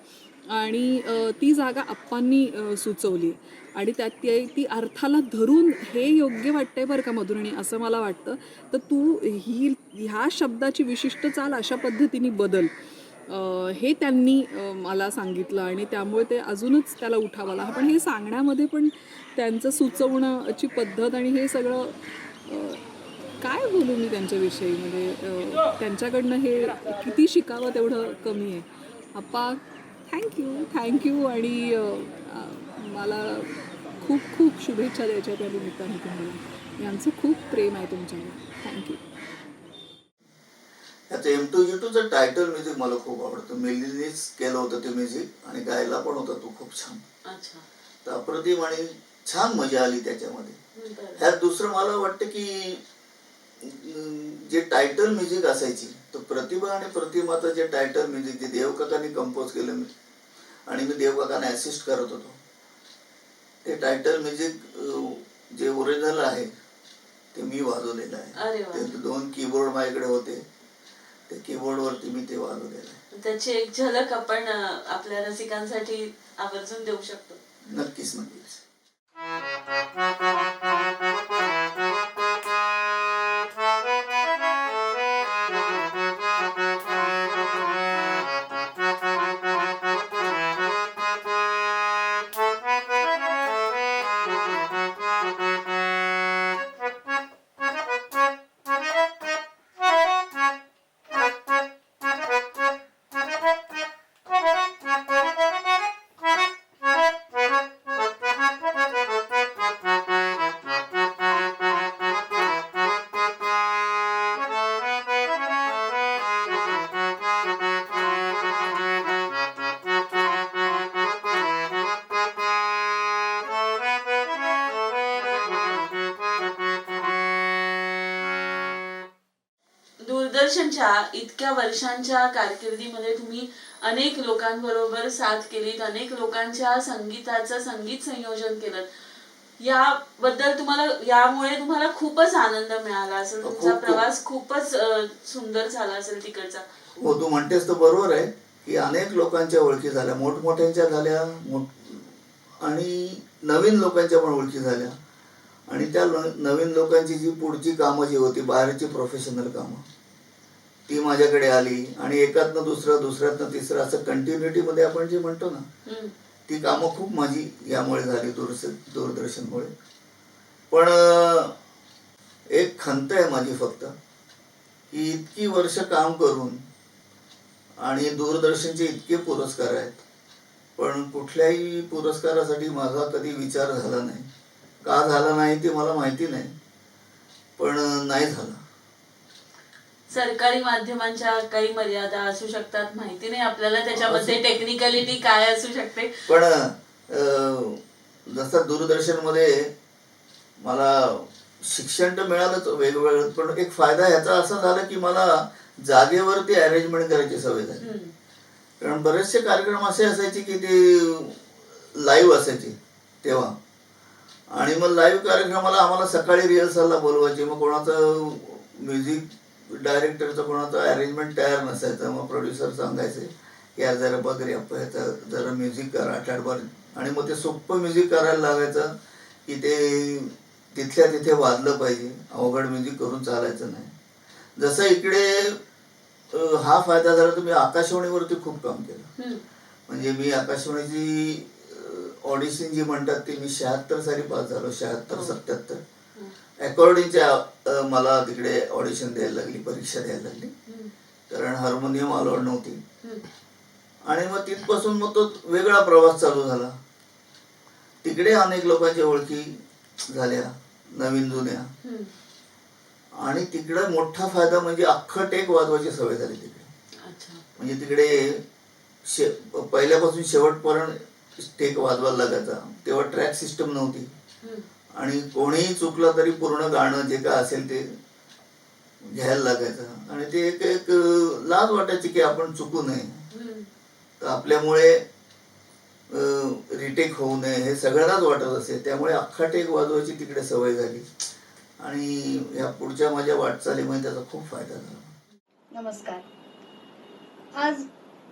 आणि ती जागा अप्पांनी सुचवली आणि त्यात ती अर्थाला धरून हे योग्य वाटतंय बरं का मधुराणी, असं मला वाटतं. तर तू ह्या शब्दाची विशिष्ट चाल अशा पद्धतीने बदल, हे त्यांनी मला सांगितलं आणि त्यामुळे ते अजूनच त्याला उठाव आला. पण हे सांगण्यामध्ये पण त्यांचं सुचवण्याची पद्धत आणि हे सगळं, काय बोलू मी त्यांच्याविषयी. म्हणजे त्यांच्याकडनं हे किती शिकावं तेवढं कमी आहे. अप्पा थँक्यू. आणि मला खूप खूप शुभेच्छा द्यायच्या त्या निमित्ताने तुम्हाला. यांचं खूप प्रेम आहे तुमच्यावर. थँक्यू. याचं M2G2चं टायटल म्युझिक मला खूप आवडतं. मिलीनीच केलं होतं ते म्युझिक आणि गायला पण होता तो खूप छान. अच्छा. तर अप्रतिम आणि छान मजा आली त्याच्यामध्ये. बरं. ह्यात दुसरं मला वाटतं की जे टायटल म्युझिक असायची, तर प्रतिभा आणि प्रतिमाचं जे टायटल म्युझिक जे देवकाकांनी कंपोज केलं मी आणि मी देवकाकांना असिस्ट करत होतो, ते टायटल म्युझिक जे ओरिजिनल आहे ते मी वाजवलेलं अरे आहे. वा. ते 2 कीबोर्ड माझ्याकडे होते, ते कीबोर्डवरती मी ते वाजवलेलं आहे. त्याची एक झलक आपण आपल्या रसिकांसाठी आवर्जून देऊ शकतो. नक्कीच. दूरदर्शनच्या इतक्या वर्षांच्या कारकिर्दीमध्ये तुम्ही अनेक लोकांबरोबर साथ केलीत, अनेक लोकांच्या संगीताचं संगीत संयोजन केलं. यामुळे तुम्हाला खूपच आनंद मिळाला असेल. तुमचा प्रवास खूपच सुंदर झाला असेल तिकडचा. हो, तू म्हणतेस तर बरोबर आहे की अनेक लोकांच्या ओळखी झाल्या, मोठमोठ्यांच्या झाल्या आणि नवीन लोकांच्या पण ओळखी झाल्या. आणि त्या नवीन लोकांची जी पुढची कामं जी होती, बाहेरची प्रोफेशनल कामं, ती माझ्याकडे आली आणि एकातनं दुसरं, दुसऱ्यातनं तिसरं, असं कंटिन्युटीमध्ये आपण जे म्हणतो ना, ती कामं खूप माझी यामुळे झाली दूरदर्शनमुळे. पण एक खंत आहे माझी फक्त, की इतकी वर्ष काम करून आणि दूरदर्शनचे इतके पुरस्कार आहेत, पण कुठल्याही पुरस्कारासाठी माझा कधी विचार झाला नाही. का झाला नाही ते मला माहिती नाही, पण नाही झाला. सरकारी माध्यमांच्या काही मर्यादा असू शकतात, माहिती नाही आपल्याला त्याच्यामध्ये टेक्निकॅलिटी काय असू शकते. पण जसं दूरदर्शनमध्ये मला शिक्षण तर मिळालंच वेगवेगळं, पण एक फायदा ह्याचा असा झाला की मला जागेवरती अरेंजमेंट करायची सवय झाली. कारण बरेचसे कार्यक्रम असे असायचे की ते लाईव्ह असायचे तेव्हा, आणि मग लाईव्ह कार्यक्रमाला आम्हाला सकाळी रिहर्सलला बोलवायचे. मग कोणाचं म्युझिक डायरेक्टरचं कोणाचं अरेंजमेंट तयार नसायचं, मग प्रोड्युसर सांगायचे की यार जरा बघ रे अप्पा, ह्याचं जरा म्युझिक करा आठवडाभर. आणि मग ते सोपं म्युझिक करायला लागायचं की ते तिथल्या तिथे वाजलं पाहिजे, अवघड म्युझिक करून चालायचं नाही. जसं इकडे हा फायदा झाला तर मी आकाशवाणीवरती खूप काम केलं. म्हणजे मी आकाशवाणीची ऑडिशन जी म्हणतात ती मी 76 साली पास झालो, 76-77. अकॉर्डिंगच्या मला तिकडे ऑडिशन द्यायला लागली, परीक्षा द्यायला लागली, कारण हार्मोनियम अलाउड नव्हती. आणि मग तिथपासून मग तो वेगळा प्रवास चालू झाला. तिकडे अनेक लोकांच्या ओळखी झाल्या नवीन जुन्या. हम्म. आणि तिकडे मोठा फायदा म्हणजे अख्खं टेक वाजवायची सवय झाली तिकडे. अच्छा. म्हणजे तिकडे पहिल्यापासून शेवटपर्यंत टेक वाजवायला लागायचा. तेव्हा ट्रॅक सिस्टम नव्हती हम्म. आणि कोणीही चुकलं तरी पूर्ण गाणं जे काय असेल ते घ्यायला लागायचं आणि ते एक एक लाज वाटायची की आपण चुकू नये. हम्म. तर आपल्यामुळे रिटेक होऊ नये हे सगळ्यांनाच वाटत असे. त्यामुळे अख्खा टेक वाजवायची तिकडे सवय झाली आणि या पुढच्या माझ्या वाटचालीमध्ये त्याचा खूप फायदा झाला. नमस्कार. आज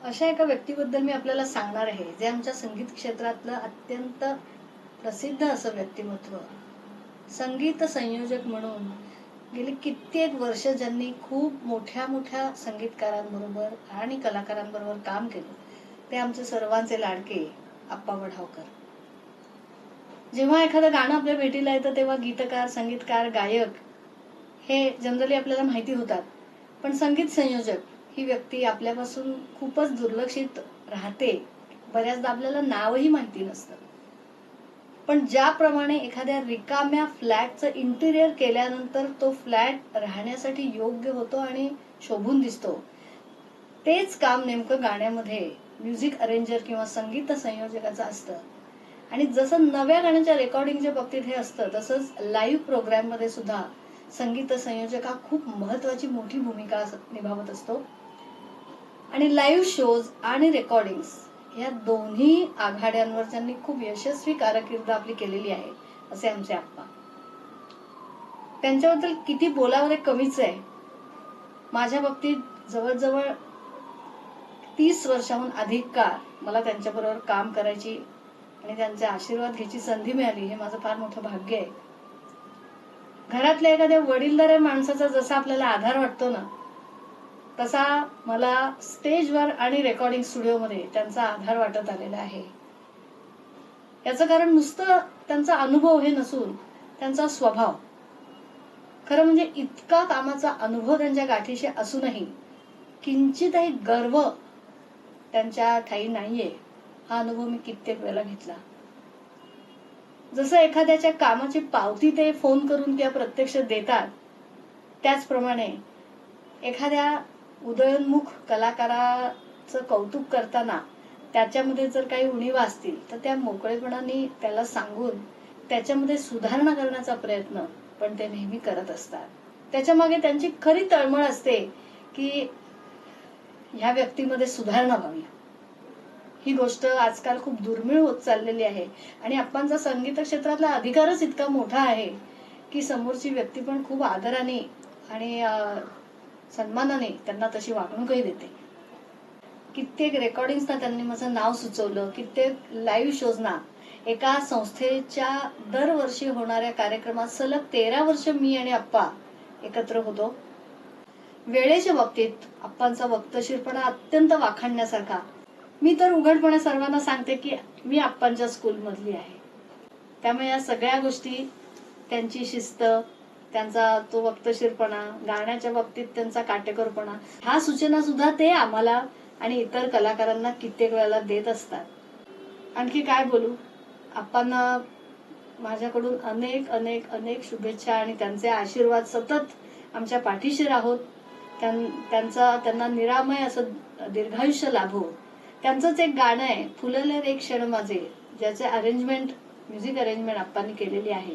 अशा एका व्यक्तीबद्दल मी आपल्याला सांगणार आहे जे आमच्या संगीत क्षेत्रातलं अत्यंत प्रसिद्ध असं व्यक्तिमत्व, संगीत संयोजक म्हणून गेली कित्येक वर्ष ज्यांनी खूप मोठ्या मोठ्या संगीतकारांबरोबर आणि कलाकारांबरोबर काम केलं, ते आमचे सर्वांचे लाडके आप्पा वढावकर. जेव्हा एखादं गाणं आपल्या भेटीला येतं तेव्हा गीतकार, संगीतकार, गायक हे जनरली आपल्याला माहिती होतात, पण संगीत संयोजक ही व्यक्ती आपल्यापासून खूपच दुर्लक्षित राहते. बऱ्याचदा आपल्याला नावही माहिती नसतं. पण ज्याप्रमाणे एखाद्या रिकाम्या फ्लॅटचं इंटिरियर केल्यानंतर तो फ्लॅट राहण्यासाठी योग्य होतो आणि शोभून दिसतो, तेच काम नेमकं गाण्यामध्ये म्युझिक अरेंजर किंवा संगीत संयोजकाचं असतं. आणि जसं नव्या गाण्याच्या रेकॉर्डिंगच्या बाबतीत हे असतं, तसंच लाईव्ह प्रोग्राममध्ये सुद्धा संगीत संयोजक हा खूप महत्वाची मोठी भूमिका निभावत असतो. आणि लाईव्ह शोज आणि रेकॉर्डिंग्स या दोन्ही आघाड्यांवर त्यांनी खूप यशस्वी कारकीर्द आपली केलेली आहे असे आमचे आप्पा. त्यांच्याबद्दल किती बोलावं कमीच आहे. माझ्या बाबतीत जवळजवळ 30 वर्षाहून अधिक काळ मला त्यांच्याबरोबर काम करायची आणि त्यांचे आशीर्वाद घ्यायची संधी मिळाली, हे माझं फार मोठं भाग्य आहे. घरातल्या एखाद्या वडीलधाऱ्या माणसाचा जसा आपल्याला आधार वाटतो ना, तसा मला स्टेजवर आणि रेकॉर्डिंग स्टुडिओमध्ये त्यांचा आधार वाटत आलेला आहे. याचं कारण नुसतं त्यांचा अनुभव हे नसून त्यांचा स्वभाव. खरं म्हणजे इतका कामाचा अनुभव त्यांच्या गाठीशी असूनही किंचितही गर्व त्यांच्या ठाई नाहीये, हा अनुभव मी कित्येक वेळेला घेतला. जसं एखाद्याच्या कामाची पावती ते फोन करून किंवा प्रत्यक्ष देतात, त्याचप्रमाणे एखाद्या उदयोन्मुख कलाकाराचं कौतुक करताना त्याच्यामध्ये जर काही उणिवा असतील तर त्या मोकळेपणाने त्याला सांगून त्याच्यामध्ये सुधारणा करण्याचा प्रयत्न पण ते नेहमी करत असतात. त्याच्या मागे त्यांची खरी तळमळ असते की ह्या व्यक्तीमध्ये सुधारणा व्हावी. ही गोष्ट आजकाल खूप दुर्मिळ होत चाललेली आहे आणि आप्पांचा संगीत क्षेत्रातला अधिकारच इतका मोठा आहे की समोरची व्यक्ती पण खूप आदराने आणि सन्मानाने त्यांना तशी वागणूकही देते. कित्येक रेकॉर्डिंग्सना त्यांनी माझं नाव सुचवलं. कित्येक लाईव्ह शोजना, एका संस्थेच्या दरवर्षी होणाऱ्या कार्यक्रमात सलग 13 वर्ष मी आणि आप्पा एकत्र होतो. वेळेच्या बाबतीत आप्पांचा वक्तशीरपणा अत्यंत वाखाणण्यासारखा. मी तर उघडपणे सर्वांना सांगते की मी आप्पांच्या स्कूलमधली आहे. त्यामुळे या सगळ्या गोष्टी, त्यांची शिस्त, त्यांचा तो वक्तशीरपणा, गाण्याच्या बाबतीत त्यांचा काटेकोरपणा, ह्या सूचना सुद्धा ते आम्हाला आणि इतर कलाकारांना कित्येक वेळेला देत असतात. आणखी काय बोलू, आप्पांना माझ्याकडून अनेक अनेक अनेक शुभेच्छा आणि त्यांचे आशीर्वाद सतत आमच्या पाठीशी राहोत. त्यांना निरामय असं दीर्घायुष्य लाभो. त्यांचंच एक गाणं आहे, फुलले रे क्षण माझे, ज्याचे अरेंजमेंट, म्युझिक अरेंजमेंट आप्पांनी केलेली आहे.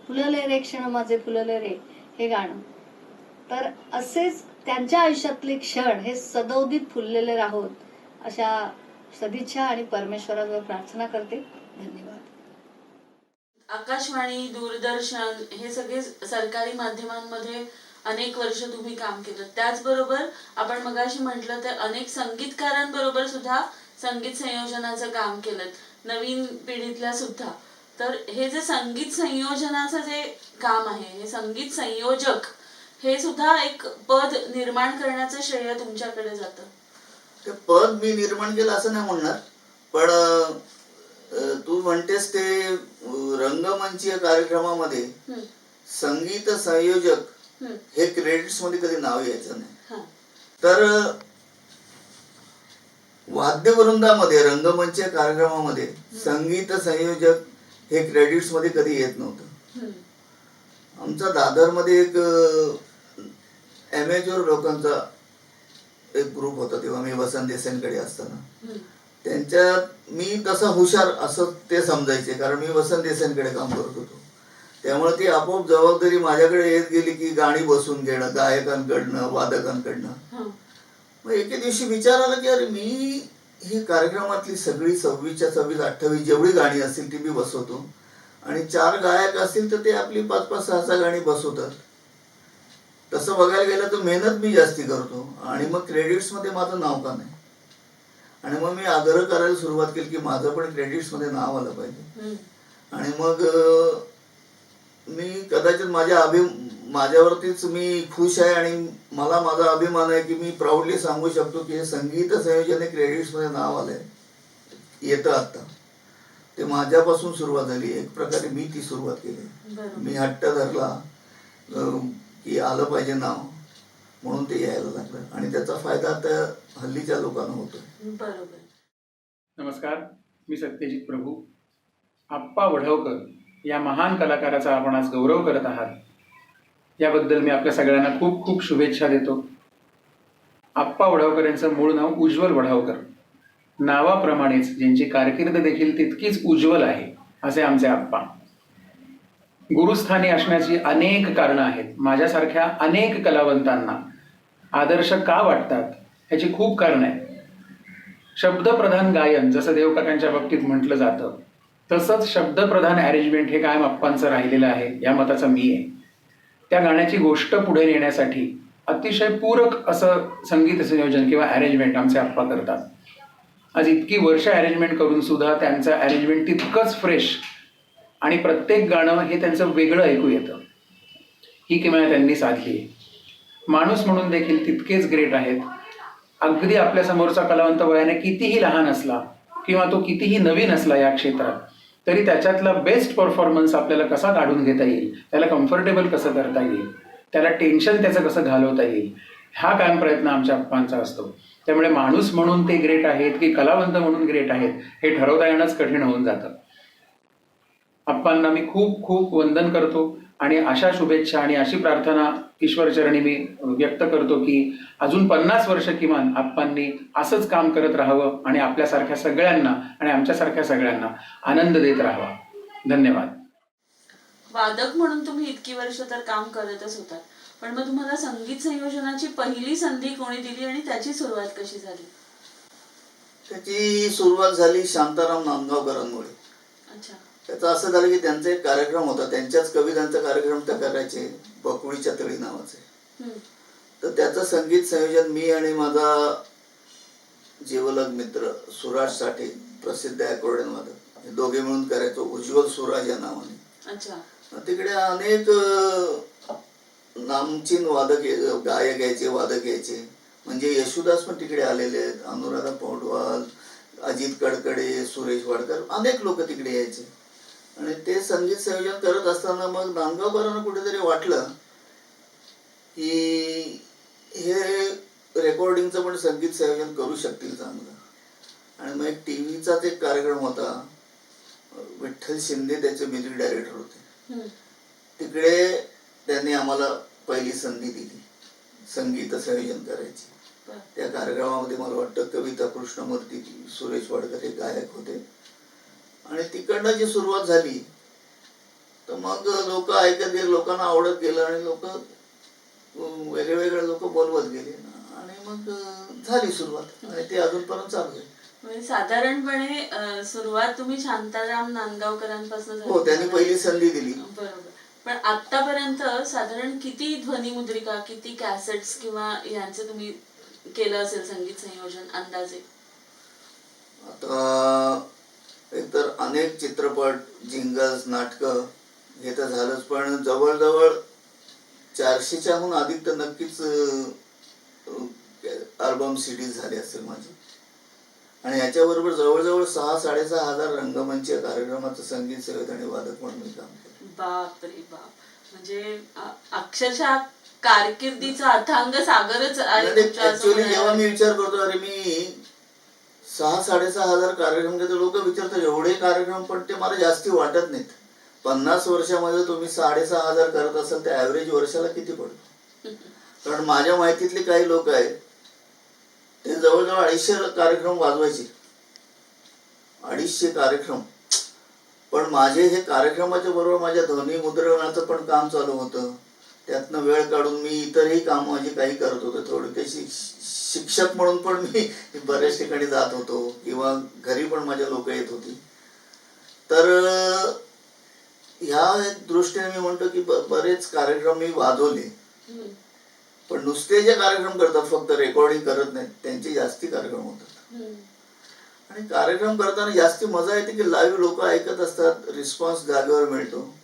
फुलले रे क्षण माझे फुलले रे हे गाणं. तर असेच त्यांच्या आयुष्यातले क्षण हे सदोदित फुललेले राहोत अशा सदिच्छा आणि परमेश्वराजवळ प्रार्थना करते. धन्यवाद. आकाशवाणी, दूरदर्शन हे सगळे सरकारी माध्यमांमध्ये अनेक वर्ष तुम्ही काम केलं. त्याचबरोबर आपण मगाशी म्हटलं तर अनेक संगीतकारांबरोबर सुद्धा संगीत संयोजनाचं काम केलं, नवीन पिढीतल्या सुद्धा. तर हे जे संगीत संयोजनाचं जे काम आहे, हे संगीत संयोजक हे सुद्धा एक पद निर्माण करण्याचं श्रेय तुमच्याकडे जातं. ते पद मी निर्माण केलं असं नाही म्हणणार, पण तू म्हणतेस ते रंगमंचीय कार्यक्रमामध्ये संगीत संयोजक हे क्रेडिट्स मध्ये कधी नाव यायचं नाही. तर वाद्यवृंदामध्ये रंगमंचीय कार्यक्रमामध्ये संगीत संयोजक हे क्रेडिट्स मध्ये कधी येत नव्हतं. आमचा दादरमध्ये एक ॲमेच्युअर लोकांचा एक ग्रुप होता तेव्हा मी वसंत देसाईंकडे असताना. त्यांच्यात मी तसा हुशार असं ते समजायचे, कारण मी वसंत देसाईंकडे काम करत होतो. त्यामुळे ती आपोआप जबाबदारी माझ्याकडे येत गेली की गाणी बसून घेणं गायकांकडनं, वादकांकडनं. मग एके दिवशी विचार आला की अरे मी ही कार्यक्रमातली सगळी 26च्या 26, 28 जेवढी गाणी असतील ती मी बसवतो, आणि 4 गायक असतील तर ते आपली 5-5, 6-6 गाणी बसवतात. तसं बघायला गेलं तर मेहनत मी जास्ती करतो, आणि मग क्रेडिट्समध्ये माझं नाव का नाही. आणि मग मी आग्रह करायला सुरुवात केली की माझं पण क्रेडिट्समध्ये नाव आलं पाहिजे. आणि मग मी कदाचित माझ्यावरतीच मी खुश आहे, आणि मला माझा अभिमान आहे की मी प्राऊडली सांगू शकतो की हे संगीत संयोजन क्रेडिट्समध्ये नाव आलंय, येतं आता. ते माझ्यापासून सुरुवात झाली, एक प्रकारे मी ती सुरुवात केली. मी हट्ट धरला की आलं पाहिजे नाव, म्हणून ते यायला लागलं, आणि त्याचा फायदा आता हल्लीच्या लोकांना होतोय. बरोबर. नमस्कार, मी सत्यजित प्रभू. आप्पा वढावकर या महान कलाकाराचा आपण आज गौरव करत आहात, याबद्दल मी आपल्या सगळ्यांना खूप खूप शुभेच्छा देतो. आप्पा वढावकर यांचं मूळ नाव उज्ज्वल वढावकर. नावाप्रमाणेच ज्यांची कारकीर्द देखील तितकीच उज्ज्वल आहे असे आमचे आप्पा. गुरुस्थानी असण्याची अनेक कारणं आहेत. माझ्यासारख्या अनेक कलावंतांना आदर्श का वाटतात ह्याची खूप कारणं आहेत. शब्दप्रधान गायन जसं देवकाकांच्या बाबतीत म्हटलं जातं, तसंच शब्दप्रधान अरेंजमेंट हे कायम आप्पांचं राहिलेलं आहे, या मताचा मी आहे. त्या गाण्याची गोष्ट पुढे नेण्यासाठी अतिशय पूरक असं संगीत संयोजन किंवा अरेंजमेंट आमचे आप्पा करतात. आज इतकी वर्ष अरेंजमेंट करून सुद्धा त्यांचं अरेंजमेंट तितकंच फ्रेश, आणि प्रत्येक गाणं हे त्यांचं वेगळं ऐकू येतं. ही किमया त्यांनी साधली आहे. माणूस म्हणून देखील तितकेच ग्रेट आहेत. अगदी आपल्या समोरचा कलावंत वयाने कितीही लहान असला किंवा तो कितीही नवीन असला या क्षेत्रात, तरी त्याच्यातला बेस्ट परफॉर्मन्स आपल्याला कसा काढून घेता येईल, त्याला कम्फर्टेबल कसं करता येईल, त्याला टेन्शन त्याचं कसं घालवता येईल, हा कायम प्रयत्न आमच्या आप्पांचा असतो. त्यामुळे माणूस म्हणून ते ग्रेट आहेत की कलावंत म्हणून ग्रेट आहेत हे ठरवता येणंच कठीण होऊन जातं. आप्पांना मी खूप खूप वंदन करतो, आणि अशा शुभेच्छा आणि अशी प्रार्थना ईश्वरचरणी मी व्यक्त करतो की अजून 50 वर्ष किमान आप्पांनी असंच काम करत राहावं, आणि आपल्यासारख्या सगळ्यांना आणि आमच्यासारख्या सगळ्यांना आनंद देत राहावा. धन्यवाद. वादक म्हणून तुम्ही इतकी वर्ष तर काम करतच होतात, पण मग तुम्हाला संगीत संयोजनाची पहिली संधी कोणी दिली आणि त्याची सुरुवात कशी झाली? त्याची सुरुवात झाली शांताराम नांदगावकरांमुळे. अच्छा. त्याचं असं झालं की त्यांचा एक कार्यक्रम होता, त्यांच्याच कवितांचा कार्यक्रम त्या करायचे, बकुळीच्या तळी नावाचे. तर त्याचं संगीत संयोजन मी आणि माझा जीवलग मित्र सुराज साठे, प्रसिद्ध अकॉर्डियन वादक, हे दोघे मिळून करायचो, उज्ज्वल सुराज या नावाने. अच्छा. तिकडे अनेक नामचीन वादक गायक यायचे, वादक यायचे. म्हणजे येशुदास पण तिकडे आलेले आहेत, अनुराधा पौडवाल, अजित कडकडे, सुरेश वाडकर, अनेक लोक तिकडे यायचे. आणि ते संगीत संयोजन करत असताना मग नांदगावकरांना कुठेतरी वाटलं की हे रेकॉर्डिंगचं पण संगीत संयोजन करू शकतील चांगलं. आणि मग एक टीव्हीचाच एक कार्यक्रम होता, विठ्ठल शिंदे त्याचे म्युझिक डायरेक्टर होते. तिकडे त्यांनी आम्हाला पहिली संधी दिली संगीत संयोजन करायची. त्या कार्यक्रमामध्ये मला वाटतं कविता कृष्णमूर्ती, सुरेश वाडकर हे गायक होते. आणि तिकडनं जी सुरुवात झाली तर मग लोक ऐकत गेले, लोकांना आवडत गेलं, आणि लोक वेगळे वेगळे लोक बोलवत गेले, आणि मग झाली सुरुवात, आणि ते अजूनपर्यंत चालू आहे. म्हणजे साधारणपणे सुरुवात तुम्ही शांताराम नांदगावकरांपासून झाली? हो, त्यांनी पहिली संधी दिली. बरोबर. पण आतापर्यंत साधारण किती ध्वनिमुद्रिका, किती कॅसेट्स किंवा यांचं तुम्ही केलं असेल संगीत संयोजन अंदाजे? आता एकतर अनेक चित्रपट, जिंगल्स, नाटकं हे तर झालंच, पण जवळजवळ 400च्याहून अधिक तर नक्कीच अल्बम सीडीज झाले असेल माझी. आणि याच्याबरोबर जवळजवळ 6-6.5 हजार रंगमंच कार्यक्रमाचं संगीत संयोजन आणि वादक म्हणून मी काम केलं. बाप रे बाप. म्हणजे अक्षरशः कारकिर्दीचा अथांग सागरच आहे. ऍक्च्युअली जेव्हा मी विचार करतो, अरे मी 6-6.5 हजार कार्यक्रम घेतो, लोक विचारतात एवढे कार्यक्रम, पण ते मला जास्ती वाटत नाहीत. 50 वर्षामध्ये तुम्ही 6,500 करत असाल तर ॲव्हरेज वर्षाला किती पडतो? कारण माझ्या माहितीतले काही लोक आहेत ते जवळजवळ 250 कार्यक्रम वाजवायचे, 250 कार्यक्रम. पण माझे हे कार्यक्रमाच्या बरोबर माझ्या ध्वनी मुद्रणाचं पण काम चालू होतं. त्यातनं वेळ काढून मी इतरही काम माझी काही करत होतो. थोडी काही शिक्षक म्हणून पण मी बऱ्याच ठिकाणी जात होतो किंवा घरी पण माझ्या लोक येत होती. तर ह्या दृष्टीने मी म्हणतो की बरेच कार्यक्रम मी वाजवले. पण नुसते जे कार्यक्रम करतात फक्त रेकॉर्डिंग करत नाहीत त्यांचे जास्ती कार्यक्रम होतात. आणि कार्यक्रम करताना जास्ती मजा येते की लाईव्ह लोक ऐकत असतात, रिस्पॉन्स जागेवर मिळतो,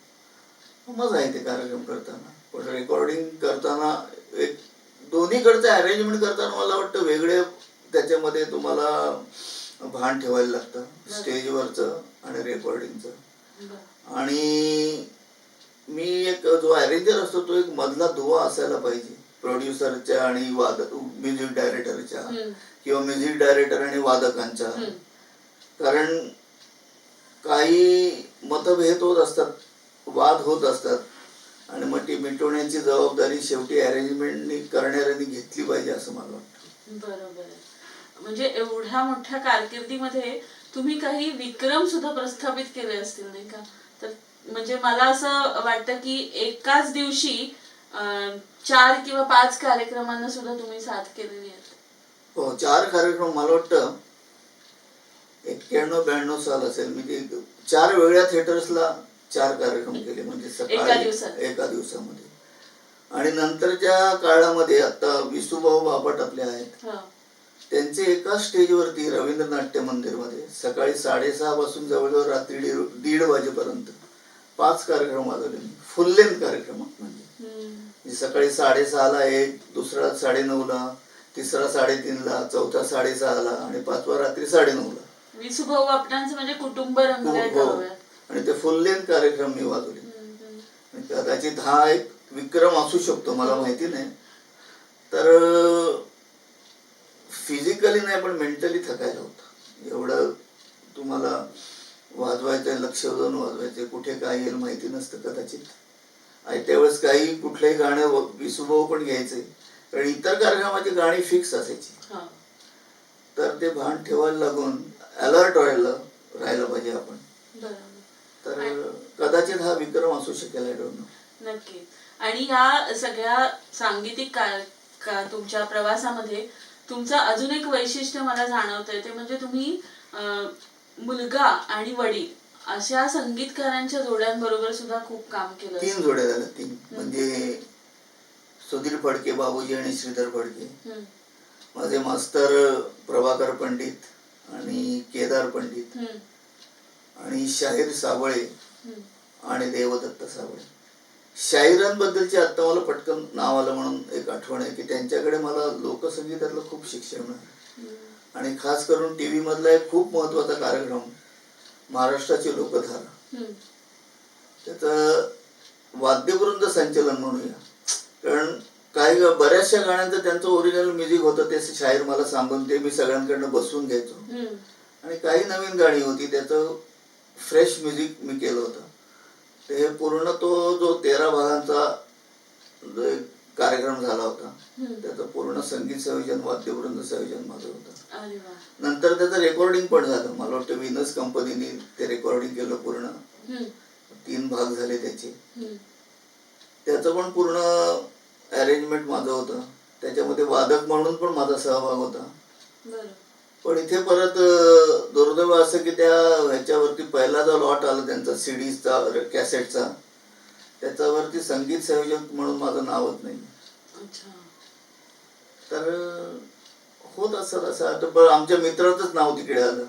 मजा येते कार्यक्रम करताना. पण रेकॉर्डिंग करताना एक दोन्हीकडचं अरेंजमेंट करताना मला वाटतं वेगळे त्याच्यामध्ये तुम्हाला भान ठेवायला लागतं, स्टेजवरचं आणि रेकॉर्डिंगचं. आणि मी एक जो अरेंजर असतो तो एक मधला दुवा असायला पाहिजे प्रोड्युसरच्या आणि म्युझिक डायरेक्टरच्या किंवा म्युझिक डायरेक्टर आणि वादकांच्या. कारण काही मतभेद होत असतात, वाद होत असतात आणि मग ती मिटवण्याची जबाबदारी शेवटी अरेंजमेंटनी करणाऱ्यांनी घेतली पाहिजे असं मला वाटतं. बरोबर आहे. म्हणजे एवढ्या मोठ्या कारकिर्दीमध्ये तुम्ही काही विक्रम सुद्धा प्रस्थापित केले असतील नाही का? तर म्हणजे मला असं वाटतं की एकाच दिवशी 4 किंवा 5 कार्यक्रमांना सुद्धा तुम्ही साथ केलेली आहे. हो, 4 कार्यक्रम मला वाटतं 91-92 साल असेल. मी ते 4 वेगळ्या थिएटर्सला 4 कार्यक्रम केले म्हणजे सकाळी एका दिवसामध्ये. आणि नंतरच्या काळामध्ये आता विसूभाऊ बापट आपले आहेत त्यांचे एका स्टेजवरती रवींद्र नाट्य मंदिरमध्ये सकाळी 6:30 पासून जवळजवळ रात्री 1:30 वाजेपर्यंत 5 कार्यक्रम वाजवले मी, फुल लेंथ कार्यक्रम. म्हणजे सकाळी 6:30ला एक, दुसरा 9:30ला, तिसरा 3:30ला, चौथा 6:30ला आणि 5वा रात्री 9:30ला. विसूभाऊ आपणांचं म्हणजे कुटुंब रंगलंय करूया. आणि ते फुल लेंथ कार्यक्रम मी वाजवले. कदाचित हा एक विक्रम असू शकतो, मला माहिती नाही. तर फिजिकली नाही पण मेंटली थकायला होतं. एवढं तुम्हाला वाजवायचं, लक्ष देऊन वाजवायचं, कुठे काय येईल माहिती नसतं कदाचित. आणि त्यावेळेस काही कुठलंही गाणं विसूभाऊ पण घ्यायचे कारण इतर कार्यक्रमाची गाणी फिक्स असायची. तर ते भान ठेवायला लागून अलर्ट राहायला पाहिजे आपण. तर कदाचित हा विक्रम असू शकेल, आय डोंट नो. नक्की. आणि या सगळ्या सांगीतिक तुमच्या प्रवासामध्ये तुमचं अजून एक वैशिष्ट्य मला जाणवतंय ते म्हणजे तुम्ही मुलगा आणि वडील अशा संगीतकारांच्या जोड्यांबरोबर सुद्धा खूप काम केलं. 3 जोड्या झाल्या, 3 म्हणजे सुधीर फडके, बाबूजी आणि श्रीधर फडके. माझे मास्तर प्रभाकर पंडित आणि केदार पंडित आणि शाहीर साबळे आणि देवदत्त साबळे. शाहिरांबद्दलची आता मला पटकन नाव आलं म्हणून एक आठवण आहे की त्यांच्याकडे मला लोकसंगीतातलं खूप शिक्षण मिळालं. आणि खास करून टीव्ही मधला एक खूप महत्वाचा कार्यक्रम महाराष्ट्राची लोकधारा, त्याचं वाद्यवृंद संचलन म्हणूया. कारण काही बऱ्याचशा गाण्यांचं त्यांचं ओरिजिनल म्युझिक होतं, ते शाहीर मला सांगून ते मी सगळ्यांकडनं बसवून घ्यायचो. आणि काही नवीन गाणी होती त्याचं फ्रेश म्युझिक मी केलं होतं. ते पूर्ण तो जो 13 भागांचा जो एक कार्यक्रम झाला होता त्याचं पूर्ण संगीत संयोजन, वाद्यवृंद संयोजन माझं होतं. नंतर त्याचं रेकॉर्डिंग पण झालं. मला वाटतं विनस कंपनीने ते रेकॉर्डिंग केलं पूर्ण. 3 भाग झाले त्याचे. त्याचं पण पूर्ण अरेंजमेंट माझं होतं. त्याच्यामध्ये वादक म्हणून पण माझा सहभाग होता. पण इथे परत दुर्दैव असं की त्या ह्याच्यावरती पहिला जो लॉट आला त्यांचा सीडीचा कॅसेटचा, त्याच्यावरती संगीत संयोजक म्हणून माझं नावच नाही. तर होत असं पण आमच्या मित्राचंच नाव तिकडे आलं,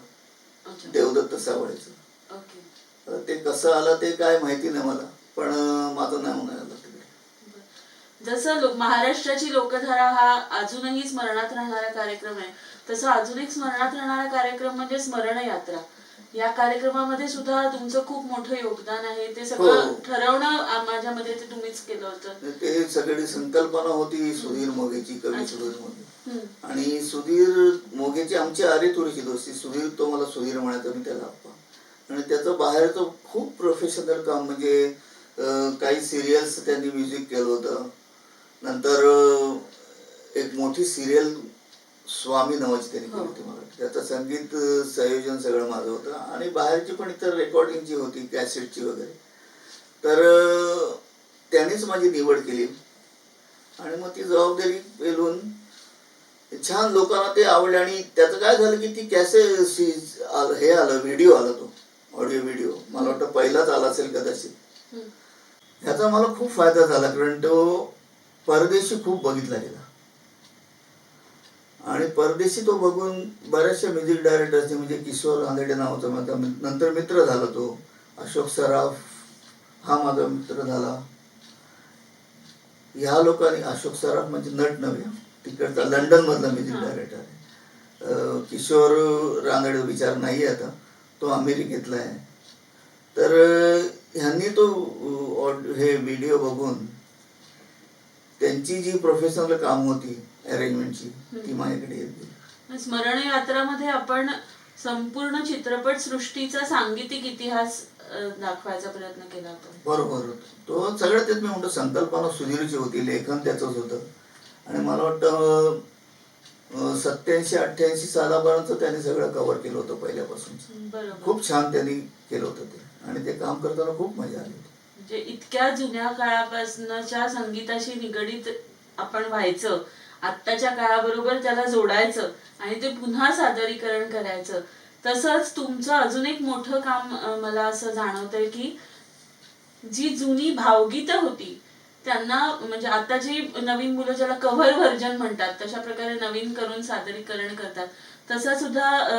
देवदत्त साबळेचं. ते कसं आलं ते काय माहिती नाही मला, पण माझं नाव नाही आलं तिकडे. जसं महाराष्ट्राची लोकधारा हा अजूनही स्मरणात राहणारा कार्यक्रम आहे, तसं अजून एक स्मरणात राहणारा कार्यक्रम म्हणजे स्मरण यात्रा. या कार्यक्रमामध्ये सुद्धा तुमचं खूप मोठं योगदान आहे. ते सगळं ठरवणं माझ्या मध्ये ते तुम्हीच केलं होतं. ते सगळी संकल्पना होती सुधीर मोघेची, कवी सुधीर मोघे. आणि सुधीर मोघेची आमची आरे तुरीची दोस्ती. सुधीर तो मला सुधीर म्हणायचा, मी त्याला आप्पा. आणि त्याचं बाहेरचं खूप प्रोफेशनल काम म्हणजे काही सिरियल्स त्यांनी म्युझिक केलं होतं. नंतर एक मोठी सिरियल स्वामी नावाची त्यांनी केली होती मला. त्याचं संगीत संयोजन सगळं माझं होतं आणि बाहेरची पण इतर रेकॉर्डिंगची होती कॅसेटची वगैरे. तर त्यांनीच माझी निवड केली आणि मग ती जबाबदारी पेलून छान लोकांना ते आवडले. आणि त्याचं काय झालं की ती हे आलं, व्हिडिओ आला, तो ऑडिओ व्हिडिओ मला वाटतं पहिलाच आला असेल कदाचित. ह्याचा मला खूप फायदा झाला कारण तो परदेशी खूप बघितला गेला आणि परदेशी तो बघून बऱ्याचशा म्युझिक डायरेक्टर्सनी म्हणजे किशोर रानडे नावाचा माझा नंतर मित्र झाला, तो अशोक सराफ हा माझा मित्र झाला. ह्या लोकांनी, अशोक सराफ म्हणजे नट नव्हे, तिकडचा लंडन मधला म्युझिक डायरेक्टर आहे. किशोर रानडे विचार नाही आता, तो अमेरिकेतला आहे. तर ह्यांनी तो हे व्हिडिओ बघून त्यांची जी प्रोफेशनल काम होती अरेंजमेंटची ती माझ्याकडे येते. स्मरण यात्रामध्ये आपण संपूर्ण चित्रपट सृष्टीचा सांगीतिक इतिहास दाखवायचा प्रयत्न केला होता. बरोबर. तो सगळं तेच मी म्हणतो, संकल्पना सुधीरची होती, लेखन त्याचंच होतं. आणि मला वाटतं 87-88 सालापर्यंत त्याने सगळं कव्हर केलं होतं पहिल्यापासून. खूप छान त्यांनी केलं होतं ते आणि ते काम करताना खूप मजा आली होती. म्हणजे इतक्या जुन्या काळापासूनच्या संगीताशी निगडीत आपण व्हायचं, आत्ताच्या काळाबरोबर त्याला जोडायचं आणि ते पुन्हा सादरीकरण करायचं. तसंच तुमचं अजून एक मोठं काम मला असं जाणवतंय की जी जुनी भावगीतं होती त्यांना, म्हणजे आता जी नवीन मुलं ज्याला कव्हर व्हर्जन म्हणतात तशा प्रकारे नवीन करून सादरीकरण करतात, तसा सुद्धा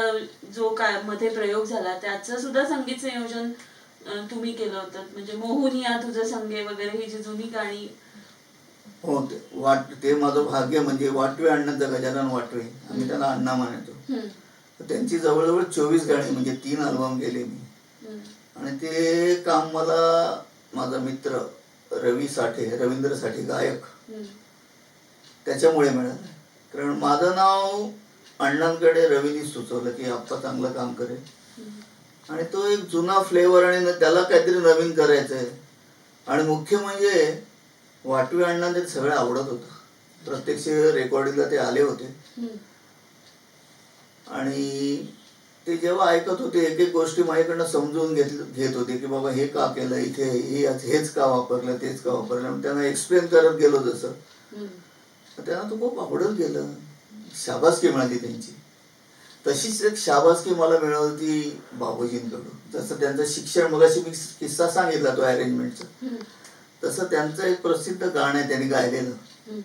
जो काय मध्ये प्रयोग झाला त्याचं सुद्धा संगीत संयोजन तुम्ही केलं होतं. म्हणजे मोहुनिया तुझं संगे वगैरे ही जी जुनी गाणी. हो, ते माझं भाग्य. म्हणजे वाटवे अण्णांचं, गजानन वाटवे, आम्ही त्यांना अण्णा मानतो. त्यांची जवळजवळ 24 गाणी म्हणजे 3 अल्बम गेले मी. आणि ते काम मला माझा मित्र रवी साठे, रवींद्र साठे गायक, त्याच्यामुळे मिळालं. कारण माझं नाव अण्णांकडे रवीनी सुचवलं की आप्पा चांगलं काम करेल आणि तो एक जुना फ्लेवर आणि त्याला काहीतरी नवीन करायचं आहे. आणि मुख्य म्हणजे वाटवे अण्णांना ते सगळं आवडत होतं. प्रत्यक्ष रेकॉर्डिंगला ते आले होते आणि ते जेव्हा ऐकत होते एक एक गोष्टी माझ्याकडनं समजून घेत होते की बाबा हे का केलं इथे, हेच का वापरलं, तेच का वापरलं. त्यांना एक्सप्लेन करत गेलो जसं, त्यांना तो खूप आवडत गेलं. शाबासकी मिळाली त्यांची. तशीच एक शाबासकी मला मिळाली बाबूजींकडून. जसं त्यांचं शिक्षण, मगाशी मी किस्सा सांगितला तो अरेंजमेंटचा, तसं त्यांचं एक प्रसिद्ध गाणं आहे त्यांनी गायलेलं,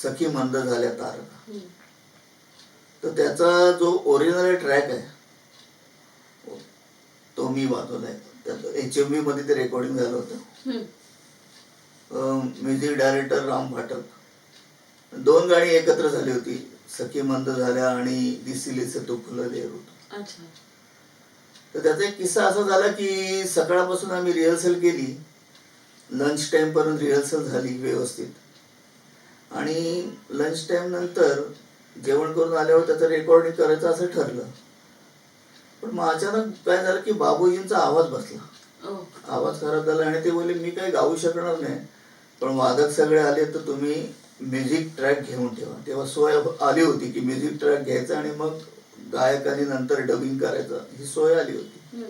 सखी मंद झाल्या तारका. तर त्याचा जो ओरिजिनल ट्रॅक आहे तो मी वाजवलाय. HMV मध्ये ते रेकॉर्डिंग झालं होतं. म्युझिक डायरेक्टर राम फाटक. 2 गाणी एकत्र झाली होती, सखी मंद झाल्या आणि दिसिलीचं तो फुलले होतं. तर त्याचा एक किस्सा असा झाला की सकाळपासून आम्ही रिहर्सल केली, लंच टाइम पर्यंत रिहर्सल झाली व्यवस्थित आणि लंच टाइम नंतर जेवण करून आल्यावर त्याचं रेकॉर्डिंग करायचं असं ठरलं. पण मग अचानक काय झालं की बाबूजींचा आवाज बसला, आवाज खराब झाला आणि ते बोलले मी काही गाऊ शकणार नाही, पण वादक सगळे आले तर तुम्ही म्युझिक ट्रॅक घेऊन ठेवा. तेव्हा सोय आली होती की म्युझिक ट्रॅक घ्यायचा आणि मग गायकांनी नंतर डबिंग करायचं, ही सोय आली होती.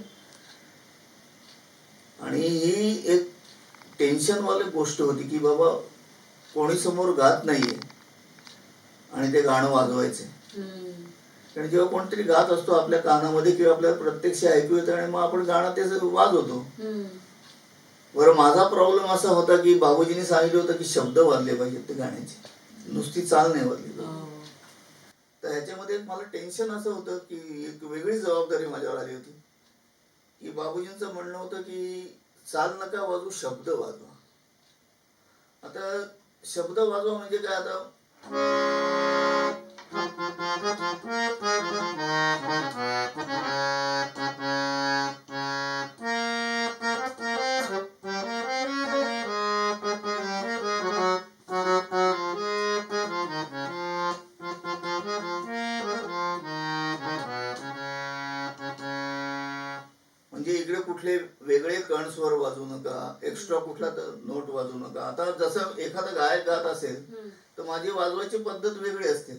आणि ही एक टेन्शनवाली गोष्ट होती की बाबा कोणी समोर गात नाहीये आणि ते गाणं वाजवायचंय. कारण जेव्हा कोणतरी गात असतो आपल्या कानामध्ये किंवा आपल्याला प्रत्यक्ष ऐकू येतं आणि मग आपण गाणं ते वाजवतो. बरं, माझा प्रॉब्लेम असा होता की बाबूजींनी सांगितलं होतं की शब्द वाजले पाहिजेत ते गाण्याचे, नुसती चाल नाही वाजली पाहिजे. तर ह्याच्यामध्ये मला टेन्शन असं होतं की एक वेगळी जबाबदारी माझ्यावर आली होती की बाबूजींचं म्हणणं होतं की चाल नका वाजवू, शब्द वाजवा. आता शब्द वाजवा म्हणजे काय, आता म्हणजे इकडे कुठले वेगळे कण स्वर वाजवू नका, एक्स्ट्रा कुठला नोट वाजवू नका. आता जसं एखादा गायक गात असेल तर माझी वाजवायची पद्धत वेगळी असते.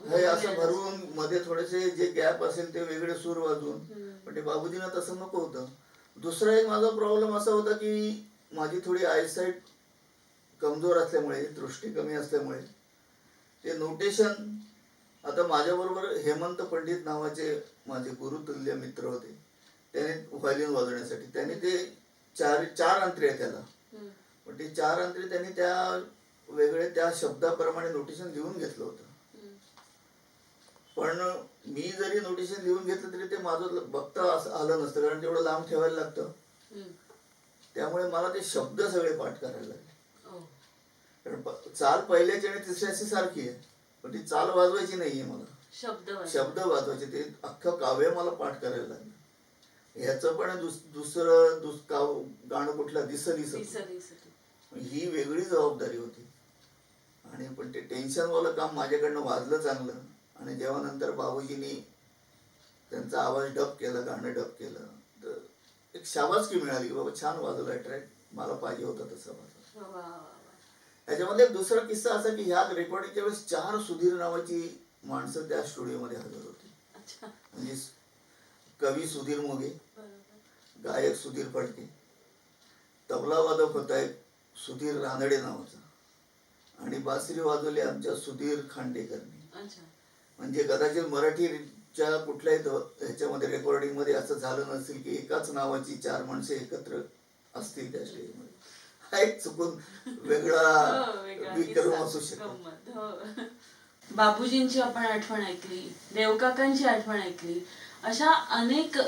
हे असं भरून मध्ये थोडेसे जे गॅप असेल ते वेगळे सूर वाजवून, पण ते बाबूजींना तसं नको होतं. दुसरा एक माझा प्रॉब्लेम असा होता की माझी थोडी आयसाईट कमजोर असल्यामुळे, दृष्टी कमी असल्यामुळे ते नोटेशन, आता माझ्याबरोबर हेमंत पंडित नावाचे माझे गुरुतुल्य मित्र होते, त्याने व्हायलिन वाजवण्यासाठी त्याने ते चार अंतरे आहे त्याला, पण ते 4 अंतरे त्यांनी त्या वेगळे त्या शब्दाप्रमाणे नोटेशन लिहून घेतलं होतं. पण मी जरी नोटेशन लिहून घेतलं तरी ते माझं बघता आलं नसतं, कारण तेवढं लांब ठेवायला लागतं. त्यामुळे मला ते शब्द सगळे पाठ करायला लागले. कारण चाल पहिल्याची आणि तिसऱ्याची सारखी आहे, पण ती चाल वाजवायची नाहीये मला, शब्द वाजवायचे. ते अख्खं काव्य मला पाठ करायला लागलं. ह्याचं पण दुसरं गाणं कुठलं दिसली ही वेगळी जबाबदारी होती. आणि पण ते टेन्शनवालं काम माझ्याकडनं वाजलं चांगलं. आणि जेव्हा नंतर बाबूजींनी त्यांचा आवाज डब केला, गाणं डब केलं, तर एक शाबासकी मिळाली की बाबा छान वाजवला ट्रॅक, मला पाहिजे होता तसा वाजवा. याच्यामध्ये एक दुसरा किस्सा असा की ह्या रेकॉर्डिंगच्या वेळेस 4 सुधीर नावाची माणसं त्या स्टुडिओमध्ये हजर होती. म्हणजे कवी सुधीर मोगे, गायक सुधीर फडके, तबला वादक होता एक सुधीर रानडे नावाचा, आणि बासरी वाजवली आमच्या सुधीर खांडेकरनी. म्हणजे कदाचित मराठीच्या कुठल्याही ह्याच्यामध्ये रेकॉर्डिंग मध्ये असं झालं नसेल की एकाच नावाची 4 माणसं एकत्र असतील त्या स्टेजमध्ये. हा एक चुकून वेगळा विक्रम असू शकतो. बाबूजींची आपण आठवण ऐकली, देवकाकांची आठवण ऐकली, अशा अनेक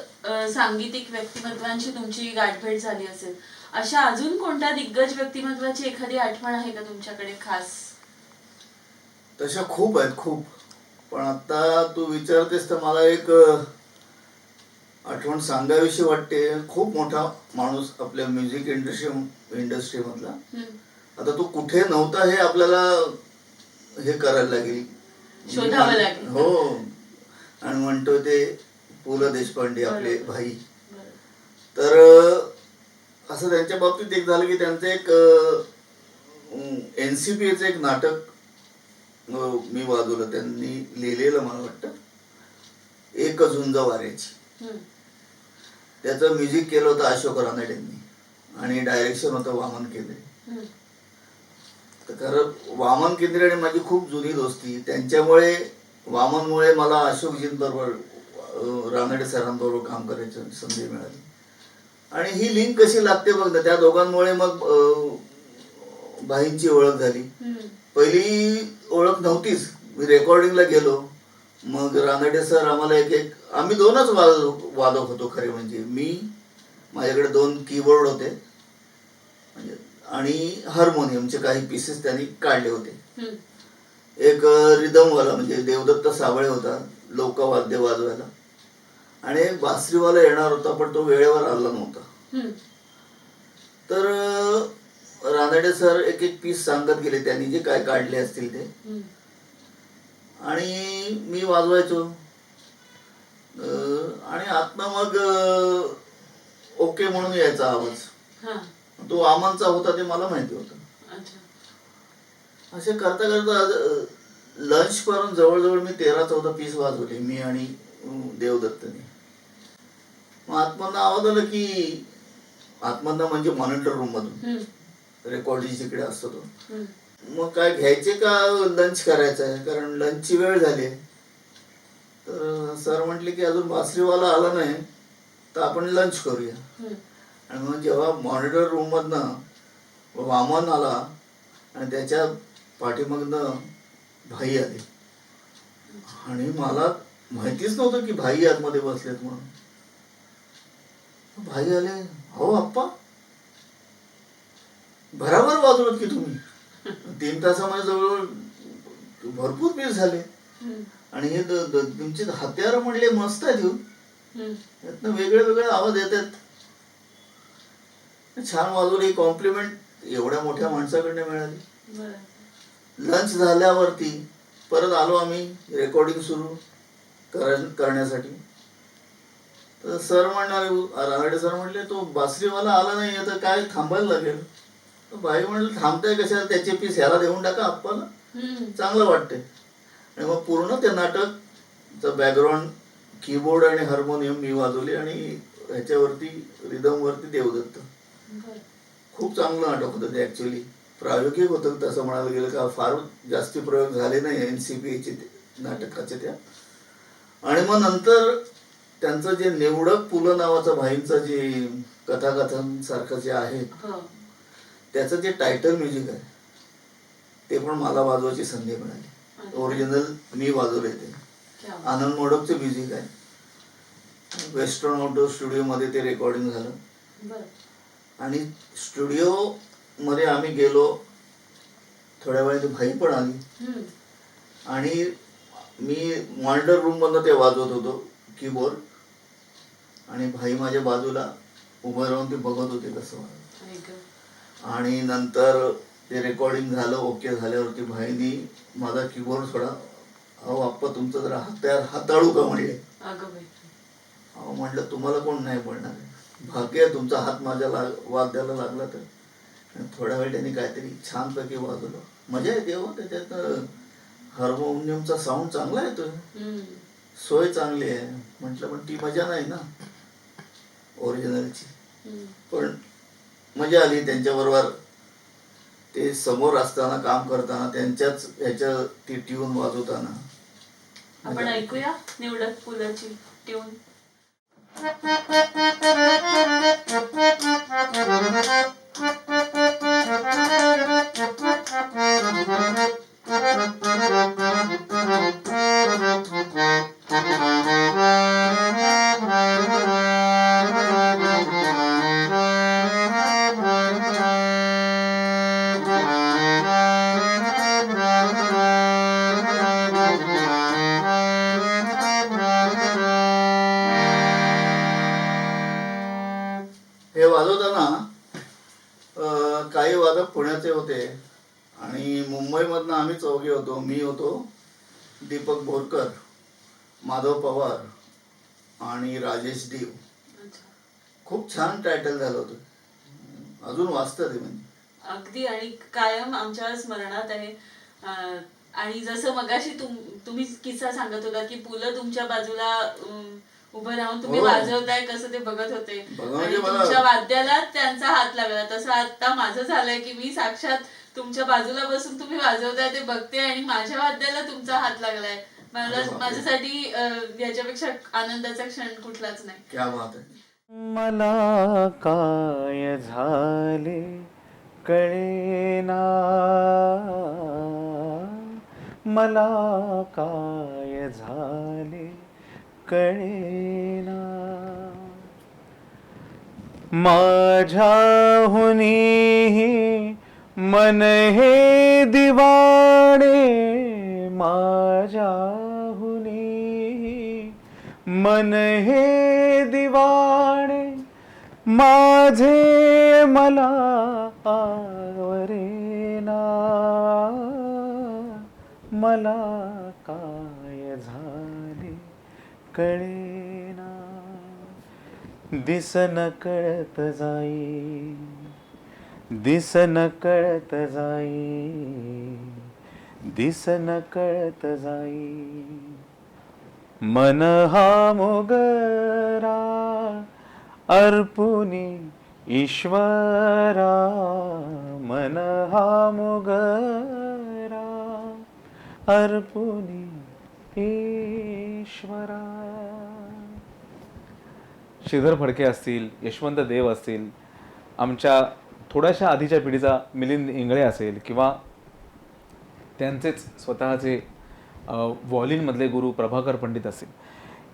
सांगीतिक व्यक्तिमत्वांची तुमची गाठभेट झाली असेल. अशा अजून कोणत्या दिग्गज व्यक्तिमत्वाची एखादी आठवण आहे का तुमच्याकडे खास? तशा खूप आहेत, खूप. पण आता तू विचारतेस तर मला एक आठवण सांगावीशी वाटते. खूप मोठा माणूस आपल्या म्युझिक इंडस्ट्री मधला. आता तो कुठे नव्हता हे आपल्याला हे करायला लागेल, शोधावं लागेल. हो. आणि म्हणतो ते पु ल देशपांडे आपले भाई. तर असं त्यांच्या बाबतीत एक झालं की त्यांचं एक NCPचं एक नाटक मी वाजवलं, त्यांनी लिहिलेलं मला वाटतं, एक झुंज वाऱ्याची. त्याचं म्युझिक केलं होतं अशोक रानडेंनी आणि डायरेक्शन होतं वामन केंद्रे. तर खरं वामन केंद्रे आणि माझी खूप जुनी दोस्ती, त्यांच्यामुळे वामनमुळे मला अशोकजींबरोबर, रानडे सरांबरोबर काम करायची संधी मिळाली. आणि ही लिंक कशी लागते बघ ना, त्या दोघांमुळे मग भाईंची ओळख झाली. पहिली ओळख नव्हतीच. मी रेकॉर्डिंगला गेलो, मग रानडे सर आम्हाला आम्ही 2च वादक होतो खरे म्हणजे. माझ्याकडे 2 कीबोर्ड होते आणि हार्मोनियमचे काही पीसेस त्यांनी काढले होते. एक रिदमवाला म्हणजे देवदत्त साबळे होता लोकवाद्य वाजवायला, आणि एक बासरीवाला येणार होता पण तो वेळेवर आला नव्हता. तर रानडे सर एक पीस सांगत गेले त्यांनी जे काय काढले असतील ते, आणि मी वाजवायचो. आणि आत्मा मग ओके म्हणून यायचा आवाज. तो वामनचा होता ते मला माहिती होतं. असे करता करता लंच करून जवळजवळ मी 13-14 पीस वाजवले, मी आणि देवदत्तने. मग आत्मांना आवाज आला की, आत्मांना म्हणजे मॉनिटर रूम मधून, रेकॉर्डिंग जिकडे असतो तो, मग काय घ्यायचे का लंच करायचं आहे, कारण लंचची वेळ झाली. तर सर म्हटले की अजून बासरीवाला आला नाही तर आपण लंच करूया. आणि मग जेव्हा मॉनिटर रूम मधनं वामन आला आणि त्याच्या पाठीमागनं भाई आले, आणि मला माहितीच नव्हतं की भाई आतमध्ये बसलेत म्हणून. भाई आले, हो आप्पा बराबर वाजवत की तुम्ही. 3 तासामध्ये जवळजवळ भरपूर पीस झाले. हम्म. आणि हे तुमचे हत्यार म्हणले मस्त आहेत हो. हम्म. यातनं वेगळे वेगळे आवाज येतात. छान वाजवली. ही कॉम्प्लिमेंट एवढ्या मोठ्या माणसाकडनं मिळाली. बरं. लंच झाल्यावरती परत आलो आम्ही रेकॉर्डिंग सुरू करण्यासाठी. तर सर म्हणणारे रानडे सर म्हटले तो बासरीवाला आला नाही तर काय थांबायला लागेल. तर बाई म्हणलं थांबताय कशाला, त्याचे पीस ह्याला देऊन टाका आप्पाला, हम्म. चांगलं वाटतंय. आणि मग पूर्ण ते नाटकचं बॅकग्राऊंड कीबोर्ड आणि हार्मोनियम मी वाजवले आणि ह्याच्यावरती रिदमवरती देवदत्त. बरं. खूप चांगलं नाटक होतं ते. ॲक्च्युली प्रायोगिक होतं तसं म्हणायला गेलं का. फार जास्ती प्रयोग झाले नाही NCPAचे नाटकाचे त्या. आणि मग नंतर त्यांचं जे निवडक पुलं नावाचं भाईंचं जे कथाकथन सारखं जे आहे हो. त्याचं जे टायटल म्युझिक आहे ते पण मला वाजवायची संधी मिळाली. ओरिजिनल मी वाजवले ते. क्या बात. आनंद मोडकचं म्युझिक आहे. वेस्टर्न आउटडोर स्टुडिओमध्ये ते रेकॉर्डिंग झालं. बरं. आणि स्टुडिओमध्ये आम्ही गेलो. थोड्या वेळाने भाई पण आली. हम्म. आणि मी मॉनिटर रूममधनं ते वाजवत होतो कीबोर्ड. आणि भाई माझ्या बाजूला उभं राहून ते बघत होते कसं वाजवतं. ऐक. आणि नंतर ते रेकॉर्डिंग झालं. ओके झाल्यावरती भाईनी माझा कीबोर्ड थोडा, अहो आप्पा तुमचं जरा हत्यार हाताळू का म्हणले. अगं बाई. अहो म्हटलं तुम्हाला कोण नाही बोलणार आहे. भाग्य आहे तुमचा हात माझ्या वाद्याला लागला तर. आणि थोड्या वेळ त्यांनी काहीतरी छानपैकी वाजवलं. मजा येते हो त्याच्यात. हार्मोनियमचा साऊंड चांगला येतोय. हम्म. सोय चांगली आहे. म्हटलं पण ती मजा नाही ना ओरिजिनलची. हम्म. पण मजा आली त्यांच्याबरोबर. ते समोर असताना काम करताना त्यांच्याच ह्याच्या ती ट्यून वाजवताना. आपण ऐकूया निवडक पुलाची ट्यून. हे वाजवताना काही वादक पुण्याचे होते आणि मुंबईमधनं आम्ही चौघे होतो. मी होतो, दीपक बोरकर, माधव पवार आणि राजेश देव. खूप छान टायटल झालं होतं. अजून वाचतं ते म्हणजे. अगदी. आणि कायम आमच्या स्मरणात आहे. आणि जसं मगाशी तुम्ही किस्सा सांगत होता की पुलं तुमच्या बाजूला उभं राहून तुम्ही हो. वाजवताय कसं ते बघत होते. बघा आणि म्हणजे मला तुमच्या वाद्याला त्यांचा हात लागला. तसं आता माझं झालंय की मी साक्षात तुमच्या बाजूला बसून तुम्ही वाजवताय ते बघते आणि माझ्या वाद्याला तुमचा हात लागलाय. मला अरे बापरे. माझ्यासाठी याच्यापेक्षा आनंदाचा क्षण कुठलाच नाही. क्या बात आहे. मला काय झाले कळेना, मला काय झाले कळेना, माझ्याहुनी मन हे दिवाणे, माझ्याहुनी मन हे दिवाणे, माझे मला आवरेना, मला काय झाले कळेना, दिसन कळत जाई, दिसन कळत जाई, दिसन कळत जाई, मन हा मोगरा अर्पुनी ईश्वरा, मन हा मोगरा अर्पुनी ईश्वरा. श्रीधर फडके असतील, यशवंत देव असतील, आमच्या थोड्याशा आधीच्या पिढीचा मिलिंद इंगळे असेल किंवा त्यांचेच स्वतःचे व्हॉलिनमधले गुरु प्रभाकर पंडित असतील,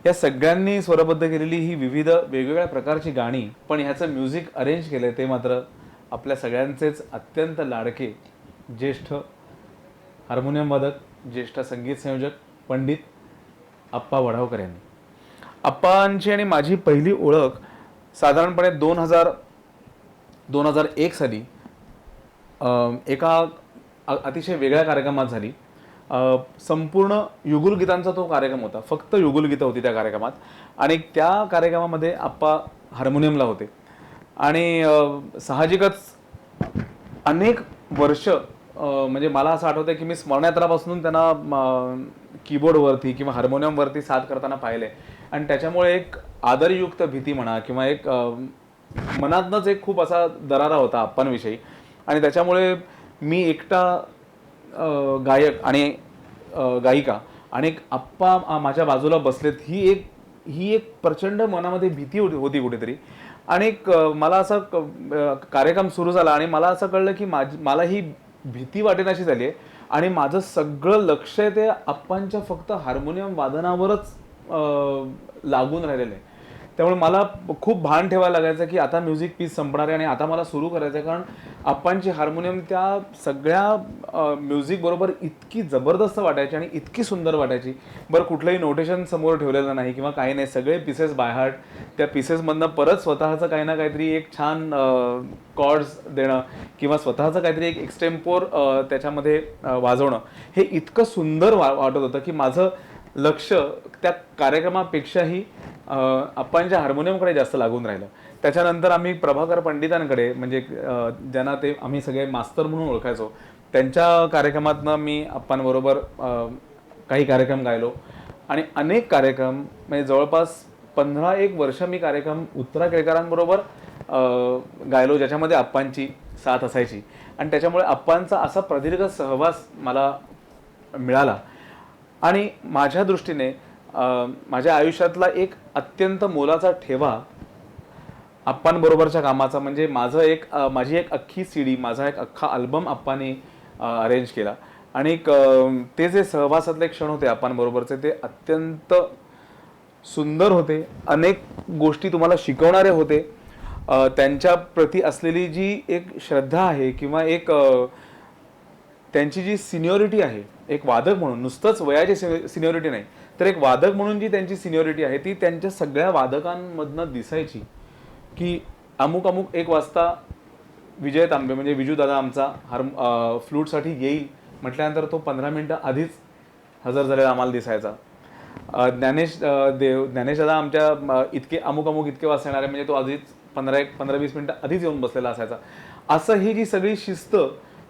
या सगळ्यांनी स्वरबद्ध केलेली ही विविध वेगवेगळ्या प्रकारची गाणी, पण ह्याचं म्युझिक अरेंज केलं ते मात्र आपल्या सगळ्यांचेच अत्यंत लाडके ज्येष्ठ हार्मोनियम वादक, ज्येष्ठ संगीत संयोजक पंडित आप्पा वढावकर यांनी. आप्पांची आणि माझी पहिली ओळख साधारणपणे 2001 साली एका अतिशय वेगळ्या कार्यक्रमात झाली. संपूर्ण युगुलगीतांचा तो कार्यक्रम होता. फक्त युगुलगीतं होती त्या कार्यक्रमात आणि त्या कार्यक्रमामध्ये आप्पा हार्मोनियमला होते आणि साहजिकच अनेक वर्ष म्हणजे मला असं आठवतं की मी स्मरणयात्रापासून त्यांना कीबोर्डवरती किंवा हार्मोनियमवरती साथ करताना पाहिले आणि त्याच्यामुळे एक आदरयुक्त भीती म्हणा किंवा एक मनातनंच एक खूप असा दरारा होता आप्पांविषयी आणि त्याच्यामुळे मी एकटा गायक आणि गायिका आणि एक आप्पा माझ्या बाजूला बसलेत ही एक प्रचंड मनामध्ये भीती होती कुठेतरी आणि मला असा कार्यक्रम सुरू झाला आणि मला असं कळलं की मला ही भीती वाटेनाशी झाली आहे आणि माझं सगळं लक्ष ते आप्पांच्या फक्त हार्मोनियम वादनावरच लागून राहिलेलं आहे. त्यामुळे मला खूप भान ठेवायला लागायचं की आता म्युझिक पीस संपणार आहे आणि आता मला सुरू करायचं आहे, कारण आप्पांची हार्मोनियम त्या सगळ्या म्युझिक बरोबर इतकी जबरदस्त वाटायची आणि इतकी सुंदर वाटायची. बरं, कुठलंही नोटेशन समोर ठेवलेलं नाही किंवा काही नाही, सगळे पीसेस बाय हार्ट. त्या पीसेसमधनं परत स्वतःचं काही ना काहीतरी एक छान कॉर्ड्स देणं किंवा स्वतःचं काहीतरी एक एक्सटेम्पोर त्याच्यामध्ये वाजवणं हे इतकं सुंदर वाटत होतं की माझं लक्ष त्या कार्यक्रमापेक्षाही आप्पांच्या हार्मोनियमकडे जास्त लागून राहिलं. त्याच्यानंतर आम्ही प्रभाकर पंडितांकडे, म्हणजे ज्यांना ते आम्ही सगळे मास्तर म्हणून ओळखायचो, त्यांच्या कार्यक्रमातनं मी आप्पांबरोबर काही कार्यक्रम गायलो आणि अनेक कार्यक्रम म्हणजे जवळपास 15-1 वर्ष मी कार्यक्रम उत्तरा केळकरांबरोबर गायलो, ज्याच्यामध्ये आप्पांची साथ असायची आणि त्याच्यामुळे आप्पांचा असा प्रदीर्घ सहवास मला मिळाला आणि माझ्या दृष्टीने माझ्या आयुष्यातला एक अत्यंत मोलाचा ठेवा आप्पांबरोबरच्या कामाचा म्हणजे माझी एक अख्खी CD, माझा एक अख्खा अल्बम आप्पांनी अरेंज केला आणि ते जे सहवासातले क्षण होते आप्पांबरोबरचे ते अत्यंत सुंदर होते. अनेक गोष्टी तुम्हाला शिकवणारे होते. त्यांच्या प्रती असलेली जी एक श्रद्धा आहे किंवा एक त्यांची जी सिनियरिटी आहे एक वादक म्हणून, नुसतंच वयाची सिनियरिटी नाही तर एक वादक म्हणून जी त्यांची सिनियरिटी आहे ती त्यांच्या सगळ्या वादकांमधनं दिसायची. की अमुक 1 वाजता विजय तांबे म्हणजे विजू दादा आमचा फ्लूटसाठी येईल म्हटल्यानंतर तो 15 मिनटं आधीच हजर झालेला आम्हाला दिसायचा. ज्ञानेश दादा आमच्या इतके अमुक इतके वाजता येणार आहे म्हणजे तो आधीच 15-20 मिनटं आधीच येऊन बसलेला असायचा. असं ही जी सगळी शिस्त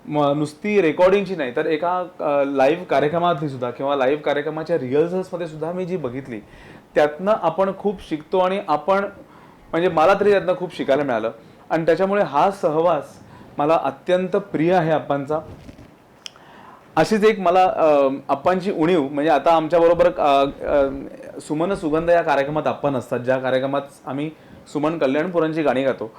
नुसती रेकॉर्डिंगची नाही तर एका लाईव्ह कार्यक्रमातली सुद्धा किंवा लाईव्ह कार्यक्रमाच्या रिहर्सल्समध्ये सुद्धा मी जी बघितली त्यातनं आपण खूप शिकतो आणि आपण म्हणजे मला तरी त्यातनं खूप शिकायला मिळालं आणि त्याच्यामुळे हा सहवास मला अत्यंत प्रिय आहे आप्पांचा. अशीच एक मला आप्पांची उणीव म्हणजे आता आमच्याबरोबर सुमन सुगंध या कार्यक्रमात आप्पा नसतात, ज्या कार्यक्रमात आम्ही सुमन कल्याणपुरांची गाणी गातो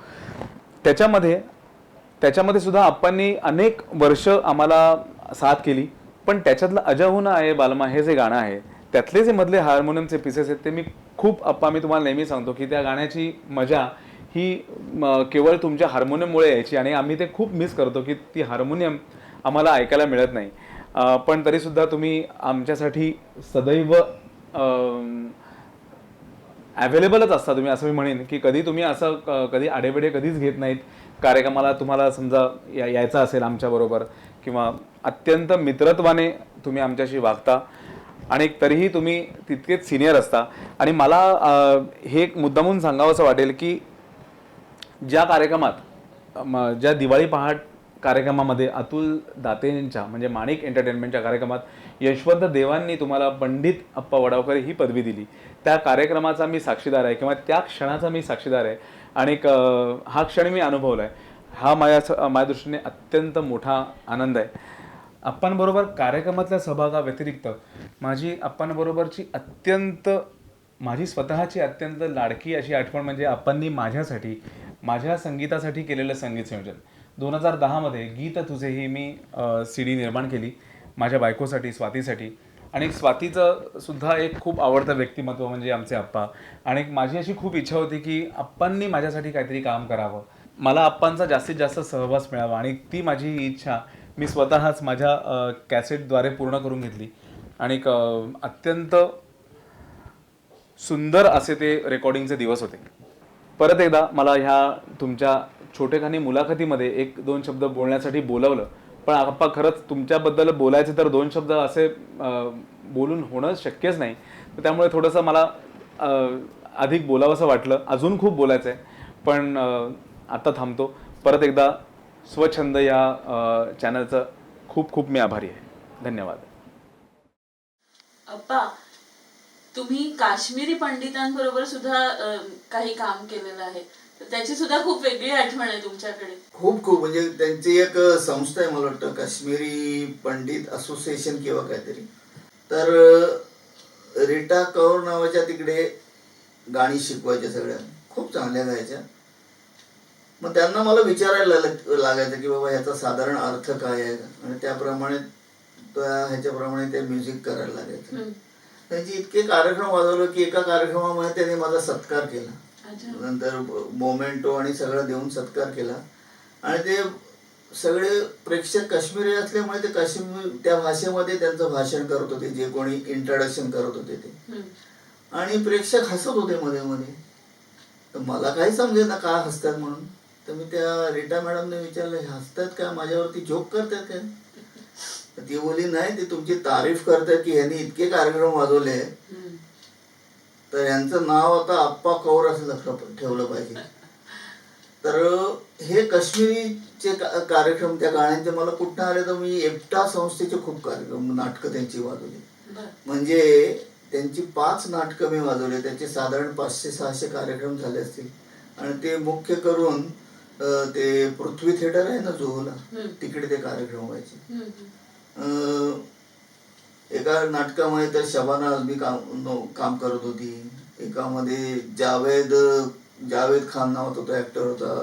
त्याच्यामध्ये सुद्धा आप्पांनी अनेक वर्ष आम्हाला साथ केली. पण त्याच्यातलं अजहुना आहे बालमा हे जे गाणं आहे त्यातले जे मधले हार्मोनियमचे पीसेस आहेत ते मी तुम्हाला नेहमी सांगतो की त्या गाण्याची मजा ही केवळ तुमच्या हार्मोनियममुळे यायची आणि आम्ही ते खूप मिस करतो की ती हार्मोनियम आम्हाला ऐकायला मिळत नाही. पण तरीसुद्धा तुम्ही आमच्यासाठी सदैव अवेलेबलच असता तुम्ही, असं मी म्हणेन की कधी तुम्ही असं कधी आडेबेडे कधीच घेत नाहीत. कार्यक्रमाला तुम्हाला समजा यायचं असेल आमच्याबरोबर किंवा अत्यंत मित्रत्वाने तुम्ही आमच्याशी वागता आणि तरीही तुम्ही तितकेच सिनियर असता. आणि मला हे एक मुद्दामून सांगावंसं वाटेल की ज्या कार्यक्रमात ज्या दिवाळी पहाट कार्यक्रमामध्ये अतुल दातेंच्या म्हणजे माणिक एंटरटेनमेंटच्या कार्यक्रमात यशवंत देवांनी तुम्हाला पंडित आप्पा वढावकर ही पदवी दिली, त्या कार्यक्रमाचा मी साक्षीदार आहे किंवा त्या क्षणाचा मी साक्षीदार आहे आणि हा क्षण मी अनुभवला आहे. हा माझ्या दृष्टीने अत्यंत मोठा आनंद आहे. आप्पांबरोबर कार्यक्रमातल्या सहभागाव्यतिरिक्त माझी आप्पांबरोबरची माझी स्वतःची अत्यंत लाडकी अशी आठवण म्हणजे आप्पांनी माझ्या संगीतासाठी केलेलं संगीत संयोजन. 2010 गीत तुझे ही मी CD निर्माण केली माझ्या बायकोसाठी, स्वातीसाठी. आणि स्वातीचं सुद्धा एक खूप आवडतं व्यक्तिमत्व म्हणजे आमचे आप्पा आणि माझी अशी खूप इच्छा होती की आप्पांनी माझ्यासाठी काहीतरी काम करावं, मला आप्पांचा जास्तीत जास्त सहवास मिळावा आणि ती माझी इच्छा मी स्वतःच माझ्या कॅसेटद्वारे पूर्ण करून घेतली आणि एक अत्यंत सुंदर असे ते रेकॉर्डिंगचे दिवस होते. परत एकदा मला ह्या तुमच्या छोटेखानी मुलाखतीमध्ये 1-2 शब्द बोलण्यासाठी बोलवलं, पण आप्पा खरंच तुमच्याबद्दल बोलायचे तर 2 शब्द असे बोलून होणं शक्यच नाही. तर त्यामुळे थोडंसं मला अधिक बोलावंसं वाटलं. अजून खूप बोलायचं आहे, पण आत्ता थांबतो. परत एकदा स्वच्छंद या चॅनलचं खूप खूप मी आभारी आहे. धन्यवाद. अप्पा, तुम्ही काश्मीरी पंडितांबरोबर सुद्धा काही काम केलेलं आहे, तर त्याची सुद्धा खूप वेगळी आठवण आहे तुमच्याकडे. खूप म्हणजे त्यांची एक संस्था आहे, मला वाटतं काश्मीरी पंडित असोसिएशन किंवा काहीतरी. तर रीटा कौर नावाच्या तिकडे गाणी शिकवायच्या, सगळ्या खूप चांगल्या गायच्या. मग त्यांना मला विचारायला लागायचं की बाबा ह्याचा साधारण अर्थ काय आहे, आणि त्याप्रमाणे ह्याच्याप्रमाणे ते म्युझिक करायला लागायचं. त्यांचे इतके कार्यक्रम वाजवले की एका कार्यक्रमामध्ये त्यांनी माझा सत्कार केला, नंतर मोमेंटो आणि सगळं देऊन सत्कार केला. आणि ते सगळे प्रेक्षक काश्मीरी असल्यामुळे ते काश्मीर त्या भाषेमध्ये त्यांचं भाषण करत होते, जे कोणी इंट्रोडक्शन करत होते ते, आणि प्रेक्षक हसत होते मध्ये मध्ये. तर मला काही समजेना का हसतात म्हणून. तर मी त्या रीटा मॅडमने विचारलं, हे हसतात का, माझ्यावरती जोक करतात काय? तर ती बोली, नाही, ते तुमची तारीफ करतात की ह्यांनी इतके कार्यक्रम वाजवले, तर यांचं नाव आता अप्पा कौर असं ठेवलं पाहिजे. तर हे काश्मीरीचे कार्यक्रम, त्या गाण्यांचे मला कुठं आले, तर मी एकटा संस्थेचे खूप कार्यक्रम, नाटकं त्यांची वाजवली. म्हणजे त्यांची 5 नाटकं मी वाजवले. त्याचे साधारण 500-600 कार्यक्रम झाले असतील. आणि ते मुख्य करून ते पृथ्वी थिएटर आहे ना जुहूला, तिकडे ते कार्यक्रम व्हायचे. एका नाटकामध्ये तर शबाना आझमी काम करत होती. एकामध्ये जावेद खान नावाचा तो ऍक्टर होता,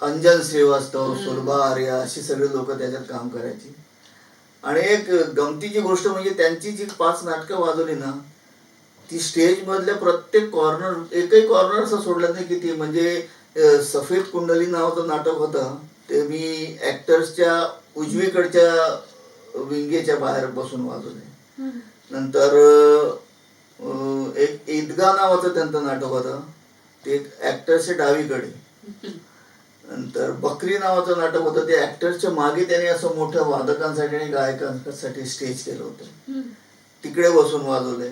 अंजन श्रीवास्तव, सुलभा आर्या, अशी सगळे लोक त्याच्यात काम करायची. आणि एक गमतीची गोष्ट म्हणजे त्यांची जी 5 नाटकं वाजवली ना, ती स्टेज मधल्या प्रत्येक कॉर्नर, एकही कॉर्नर असं सोडलं नाही की ती, म्हणजे सफेद कुंडली नावाचं नाटक होतं, ते मी ऍक्टर्सच्या उजवीकडच्या विंगेच्या बाहेर बसून वाजवले. नंतर एक ईदगा नावाचं त्यांचं नाटक होतं, ते ऍक्टर्सच्या डावीकडे. नंतर बकरी नावाचं नाटक होतं, ते ऍक्टर्सच्या मागे त्याने असं मोठ्या वादकांसाठी आणि गायकांसाठी स्टेज केलं होतं, तिकडे बसून वाजवलंय.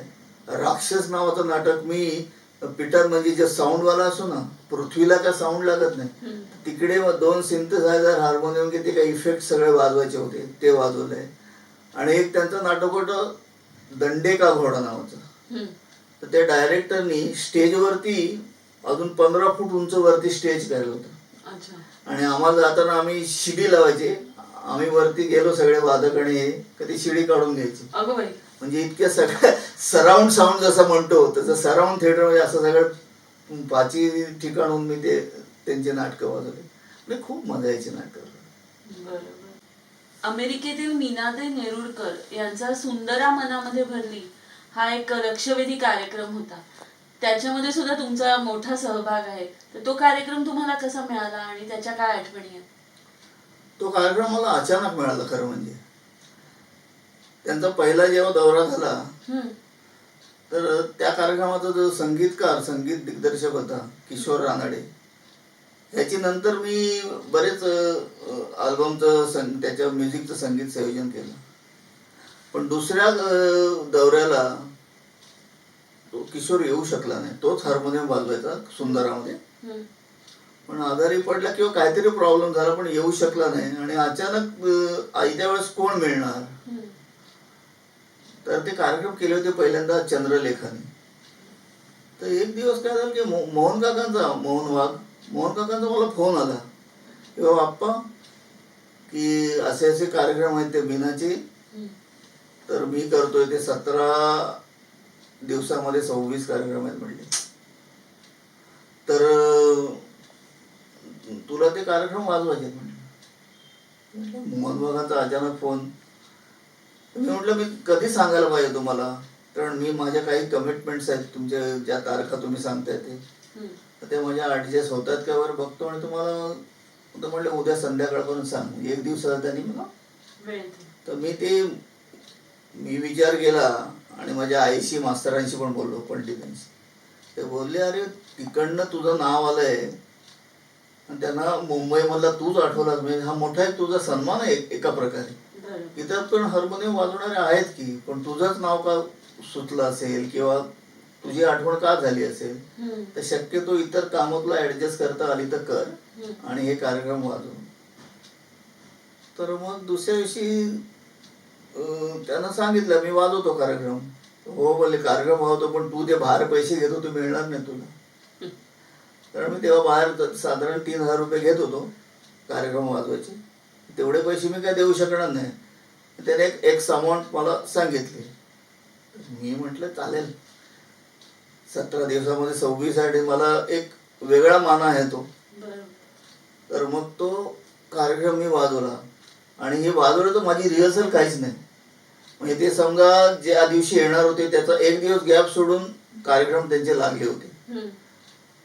राक्षस नावाचं नाटक मी पीटर, म्हणजे जे साऊंडवाला असो ना, पृथ्वीला काय साऊंड लागत नाही, तिकडे 2 सिंथसायझर, हार्मोनियम, ते काही इफेक्ट सगळे वाजवायचे होते, ते वाजवलंय. आणि एक त्यांचं नाटक होतं दंडे का घोडा नावाचं, तर त्या डायरेक्टरनी स्टेजवरती अजून 15 फूट उंच वरती स्टेज केलं होतं. आणि आम्हाला जाताना आम्ही शिडी लावायचे, आम्ही वरती गेलो सगळे वादक, आणि कधी शिडी काढून घ्यायची. म्हणजे इतक्या सगळ्या सराउंड साऊंड जसं म्हणतो तसं सराउंड थिएटर मध्ये असं सगळं 5 ठिकाणून मी ते त्यांचे नाटकं वाजवले. म्हणजे खूप मजा यायची नाटकं. अमेरिकेतील मीनाताई नेरुरकर यांचा सुंदरा मनामध्ये भरली हा एक लक्षवेधी कार्यक्रम होता, त्याच्यामध्ये सुद्धा तुमचा मोठा सहभाग आहे. तर तो कार्यक्रम तुम्हाला कसा मिळाला आणि त्याच्या काय आठवणी आहेत? तो कार्यक्रम मला अचानक मिळाला खरं म्हणजे. त्यांचा पहिला जेव्हा दौरा झाला, तर त्या कार्यक्रमाचा जो संगीत दिग्दर्शक होता किशोर रानडे, याची नंतर मी बरेच अल्बमचं त्याच्या म्युझिकचं संगीत संयोजन केलं. पण दुसऱ्या दौऱ्याला तो किशोर येऊ शकला नाही. तोच हार्मोनियम वाजवायचा सुंदरामध्ये, पण आजारी पडला किंवा काहीतरी प्रॉब्लेम झाला, पण येऊ शकला नाही. आणि अचानक आयत्या वेळेस कोण मिळणार, तर ते कार्यक्रम केले होते पहिल्यांदा चंद्रलेखाने. तर एक दिवस काय झालं की मोहन काकांचा मला फोन आला की बाबा आप्पा, की असे असे कार्यक्रम आहेत ते मीनाचे, तर मी करतोय ते 17 दिवसामध्ये 26 कार्यक्रम आहेत म्हणले, तर तुला ते कार्यक्रम वाजवायचे म्हणले. मोहन काकांचा अचानक फोन. मी म्हटलं मी कधी सांगायला पाहिजे तुम्हाला, कारण मी माझ्या काही कमिटमेंट्स आहेत, तुमच्या ज्या तारखा तुम्ही सांगताय ते माझ्या ऍडजस्ट होतात का वर बघतो आणि तुम्हाला तर म्हटलं उद्या संध्याकाळपर्यंत सांग. एक दिवसाचा त्यांनी मला वेळ दिली. तर मी विचार केला आणि माझ्या आईशी मास्तरांशी पण बोललो, पंडितांशी. ते बोलले, अरे तिकडनं तुझं नाव आलंय आणि त्यांना मुंबईमधला तूच आठवलास, म्हणजे हा मोठा एक तुझा सन्मान आहे एका प्रकारे. बरोबर. इतर पण हार्मोनियम वाजवणारे आहेत की, पण तुझंच नाव का सुचलं असेल किंवा तुझी आठवण का झाली असेल, हम्म. तर शक्यतो इतर कामं तुला ऍडजस्ट करता आली तर कर आणि हे कार्यक्रम वाजव. तर मग दुसऱ्या दिवशी त्यांना सांगितलं मी वाजवतो कार्यक्रम. हो बोलले, कार्यक्रम वाजवतो पण तू ते बाहेर पैसे घेतो ते मिळणार नाही तुला. कारण मी तेव्हा बाहेर साधारण 3,000 रुपये घेत होतो कार्यक्रम वाजवायचे. तेवढे पैसे मी काय देऊ शकणार नाही. त्याने एक अमाऊंट मला सांगितली. मी म्हटलं चालेल, 17 दिवसामध्ये 26 साठी मला एक वेगळा मान आहे तो. बरोबर. तर मग तो कार्यक्रम मी वाजवला आणि हे वाजवलं तर माझी रिहर्सल काहीच नाही. म्हणजे ते समजा ज्या दिवशी येणार होते त्याचा एक दिवस गॅप सोडून कार्यक्रम त्यांचे लागले होते. हम्म.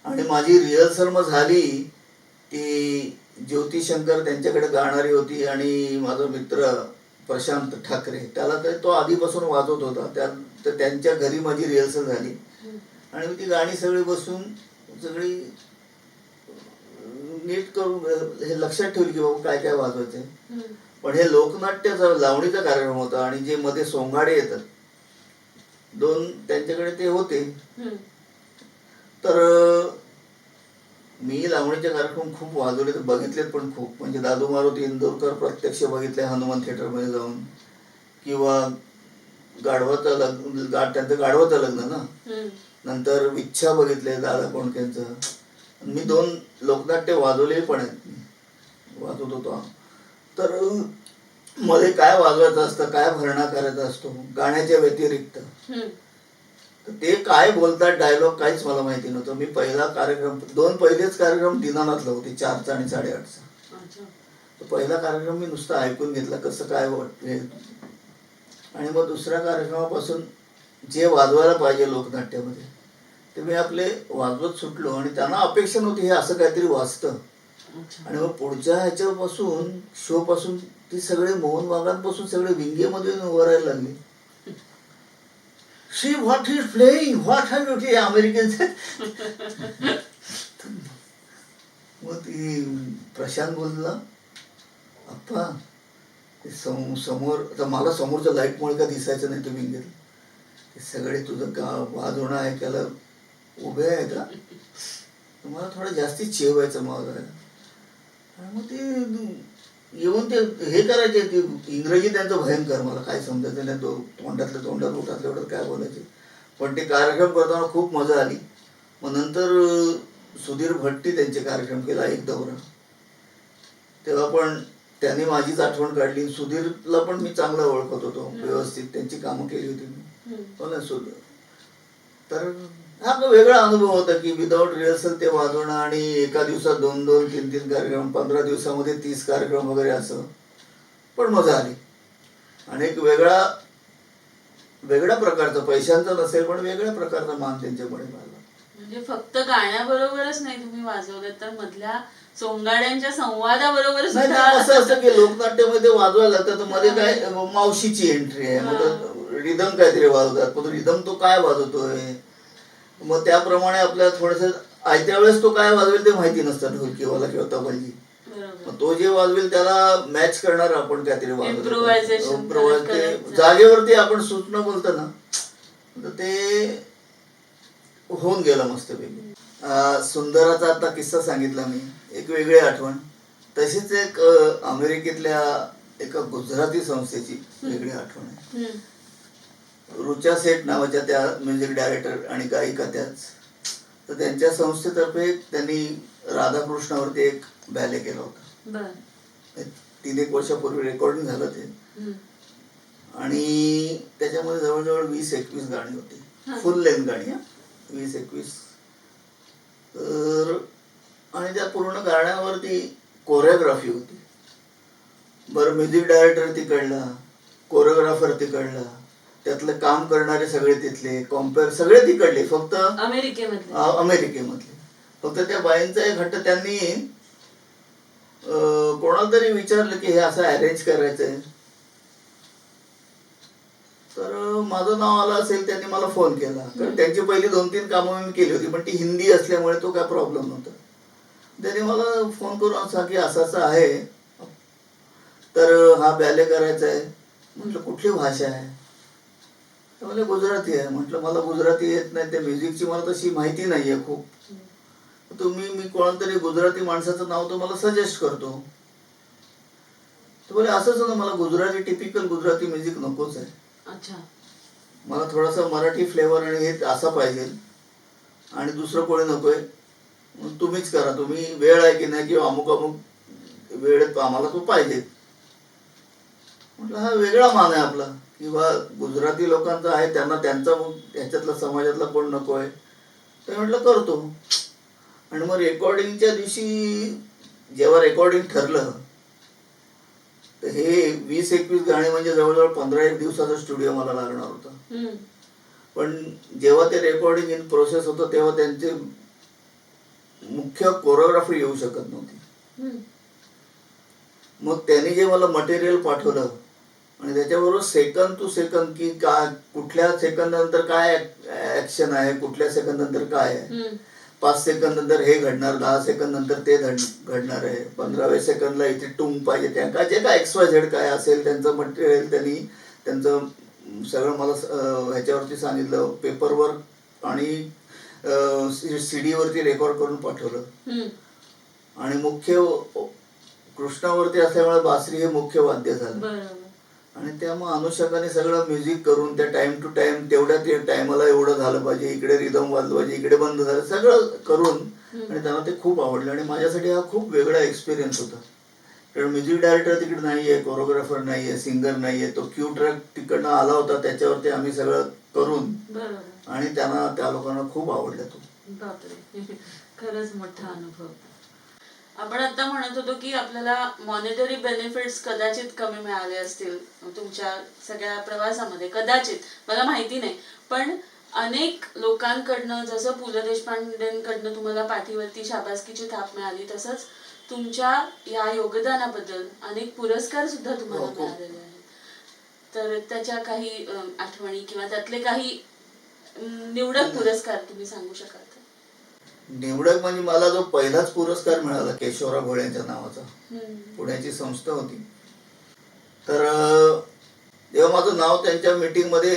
आणि माझी रिहर्सल मग झाली. ती ज्योती शंकर त्यांच्याकडे गाणारी होती आणि माझा मित्र प्रशांत ठाकरे, त्याला तर तो आधीपासून वाजवत होता. तर त्यांच्या घरी माझी रिहर्सल झाली आणि मी ती गाणी सगळी बसून सगळी नीट करून हे लक्षात ठेवली की बाबा काय काय वाजवायचंय. पण हे लोकनाट्याचा लावणीचा कार्यक्रम होता आणि जे मध्ये सोंगाडे येतात 2 त्यांच्याकडे ते होते. तर मी लावणीचे कार्यक्रम खूप वाजवले, तर बघितलेत पण खूप. म्हणजे दादू मारुती इंदोरकर प्रत्यक्ष बघितले हनुमान थिएटरमध्ये जाऊन, किंवा गाढवाचं लग्न, त्यांचं गाढवाचं लग्न ना, नंतर विच्छा बघितले दादा कोंडकेंचं. मी 2 लोकनाट्य वाजवले पण आहेत, वाजवत होतो. तर मध्ये काय वाजवायचं असतं, काय भरणा करायचा असतो गाण्याच्या व्यतिरिक्त, तर ते काय बोलतात डायलॉग काहीच मला माहिती नव्हतं. मी पहिला कार्यक्रम, 2 पहिलेच कार्यक्रम दिनानाथला होते, 4चा आणि 8:30चा. तर पहिला कार्यक्रम मी नुसतं ऐकून घेतला कसं काय वाटते, आणि मग दुसऱ्या कार्यक्रमापासून जे वाजवायला पाहिजे लोकनाट्यामध्ये ते मी आपले वाजवत सुटलो. आणि त्यांना अपेक्षा नव्हती हे असं काहीतरी वाजतं. आणि मग पुढच्या ह्याच्यापासून शो पासून ती सगळे मोहन वाघांपासून सगळे विंगेमध्ये उभं राहायला लागले. She what is playing, what have you, ते अमेरिकन. मग ती प्रशांत बोलला, अप्पा ते समोर, आता मला समोरच्या लाईटमुळे का दिसायचं नाही ते विंगेत, ते सगळे तुझं वाजवणं ऐकायला उभे आहे का, मला थोडं जास्ती चेवायचं मला. मग ते येऊन ते हे करायचे, ते इंग्रजी त्यांचं भयंकर, मला काय समजायचं नाही, तो तोंडातल्या तोंडात उठातल्या उठात काय बोलायचे. पण ते कार्यक्रम करताना खूप मजा आली. मग नंतर सुधीर भट्टी त्यांचे कार्यक्रम केला एक दौरा, तेव्हा पण त्यांनी माझीच आठवण काढली. सुधीरला पण मी चांगला ओळखत होतो व्यवस्थित, त्यांची कामं केली होती मी. हो ना सुधीर. तर हा वेगळा अनुभव होता की विदाऊट रिहर्सल ते वाजवणं आणि एका दिवसात 2-2, 3-3 कार्यक्रम, 15 दिवसामध्ये 30 कार्यक्रम वगैरे असं. पण मजा आली. आणि एक वेगळ्या प्रकारचा, पैशांचा नसेल पण वेगळ्या प्रकारचा मान त्यांच्याकडे मिळाला. म्हणजे फक्त गाण्याबरोबरच नाही तुम्ही वाजवलं, तर मधल्या सोंगाड्यांच्या संवादाबरोबर नाही, असं असतं की लोकनाट्यामध्ये वाजवायला लागतं, तर मध्ये काय मावशीची एंट्री आहे, मग रिदम काहीतरी वाजवतात, पण रिदम तो काय वाजवतोय, मग त्याप्रमाणे आपल्याला थोडंसं आयत्या वेळेस तो काय वाजवेल ते माहिती नसतं ढोलकीवाला किंवा तबलजी. मग तो जे वाजवेल त्याला मॅच करणार आपण काहीतरी वाजवतो. जागेवरती आपण सूचना बोलतो ना, तर ते होऊन गेलं मस्तपैकी. सुंदराचा आता किस्सा सांगितला मी, एक वेगळी आठवण. तशीच एक अमेरिकेतल्या एका गुजराती संस्थेची वेगळी आठवण आहे. रुचा सेठ नावाच्या त्या म्युझिक डायरेक्टर आणि गायिका त्याच. तर त्यांच्या संस्थेतर्फे त्यांनी राधाकृष्णावरती एक बॅले केला होता. 3-1 वर्षापूर्वी रेकॉर्डिंग झालं ते. आणि त्याच्यामध्ये जवळजवळ 20-21 गाणी होती, फुल लेंथ गाणी, 20-21. तर आणि त्या पूर्ण गाण्यावरती कोरिओग्राफी होती. बरं, म्युझिक डायरेक्टर तिकडला, कोरिओग्राफर तिकडला, त्यातलं काम करणारे सगळे तिथले, कॉम्पेअर सगळे तिकडले, फक्त अमेरिकेमधले. फक्त त्या बाईंचा एक हट्ट, त्यांनी कोणाला तरी विचारलं की हे असं अरेंज करायचं आहे, तर माझं नाव आलं असेल, त्यांनी मला फोन केला. कारण त्यांची पहिली 2-3 कामं मी केली होती, पण ती हिंदी असल्यामुळे तो काय प्रॉब्लेम नव्हता. त्यांनी मला फोन करून सांग की असं असं आहे, तर हा बॅले करायचा आहे. म्हटलं कुठली भाषा आहे? तर मला गुजराती आहे. म्हटलं मला गुजराती येत नाही, त्या म्युझिकची मला तशी माहिती नाही आहे खूप. मी कोणातरी गुजराती माणसाचं नाव तुम्हाला सजेस्ट करतो. तर बोले असंच ना, मला गुजराती टिपिकल गुजराती म्युझिक नकोच आहे, अच्छा. मला थोडासा मराठी फ्लेवर आणि हे असा पाहिजे, आणि दुसरं कोणी नकोय, मग तुम्हीच करा. तुम्ही वेळ आहे की नाही, किंवा अमुक अमुक वेळेत आम्हाला तो पाहिजे. म्हटलं हा वेगळा मान आहे आपला, किंवा गुजराती लोकांचा आहे, त्यांना त्यांचा ह्याच्यातला समाजातला कोण नको आहे, तर म्हटलं करतो. आणि मग रेकॉर्डिंगच्या दिवशी जेव्हा रेकॉर्डिंग ठरलं, तर हे 20-21 गाणी म्हणजे जवळजवळ 15-1 दिवसाचा स्टुडिओ मला लागणार होता. पण जेव्हा ते रेकॉर्डिंग इन प्रोसेस होतं, तेव्हा त्यांचे मुख्य कोरिओग्राफी येऊ शकत नव्हती. मग त्यांनी जे मला मटेरियल पाठवलं, आणि त्याच्याबरोबर सेकंद टू सेकंद की कुठल्या सेकंदानंतर काय ऍक्शन आहे, कुठल्या सेकंदानंतर काय आहे, 5 सेकंद नंतर हे घडणार, 10 सेकंद नंतर ते घडणार आहे, 15व्या सेकंदला इथे टूम पाहिजे, त्या जे काय XYZ काय असेल त्यांचं मटेरियल त्यांनी त्यांचं सगळं मला ह्याच्यावरती सांगितलं, पेपरवर आणि CD वरती रेकॉर्ड करून पाठवलं. आणि मुख्य कृष्णावरती असल्यामुळे बासरी हे मुख्य वाद्य झालं. आणि त्यामुळे अनुषंगाने सगळं म्युझिक करून त्या टाइम टू टाइम तेवढ्या ते टायमाला एवढं झालं पाहिजे, इकडे रिदम वाजलं पाहिजे, इकडे बंद झालं, सगळं करून. आणि त्यांना ते खूप आवडलं. आणि माझ्यासाठी हा खूप वेगळा एक्सपिरियन्स होता, कारण म्युझिक डायरेक्टर तिकडे नाही आहे, कोरिओग्राफर नाही आहे, सिंगर नाही आहे. तो क्यू ट्रॅक तिकडनं आला होता, त्याच्यावरती आम्ही सगळं करून, आणि त्यांना त्या लोकांना खूप आवडलं तो. बापरे, खरंच मोठा अनुभव. आपण आता म्हणत होतो की आपल्याला मॉनिटरी बेनिफिट्स कदाचित कमी मिळाले असतील तुमच्या सगळ्या प्रवासामध्ये, कदाचित, मला माहिती नाही. पण अनेक लोकांकडनं, जसं पु ल देशपांडेंकडनं तुम्हाला पाठीवरती शाबासकीची थाप मिळाली, तसंच तुमच्या या योगदानाबद्दल अनेक पुरस्कार सुद्धा तुम्हाला मिळालेले आहेत. तर त्याच्या काही आठवणी किंवा त्यातले काही निवडक पुरस्कार तुम्ही सांगू शकाल? निवडक म्हणजे मला जो पहिलाच पुरस्कार मिळाला केशवराव भोळेंच्या नावाचा, पुण्याची संस्था होती. तर जेव्हा माझं नाव त्यांच्या मीटिंग मध्ये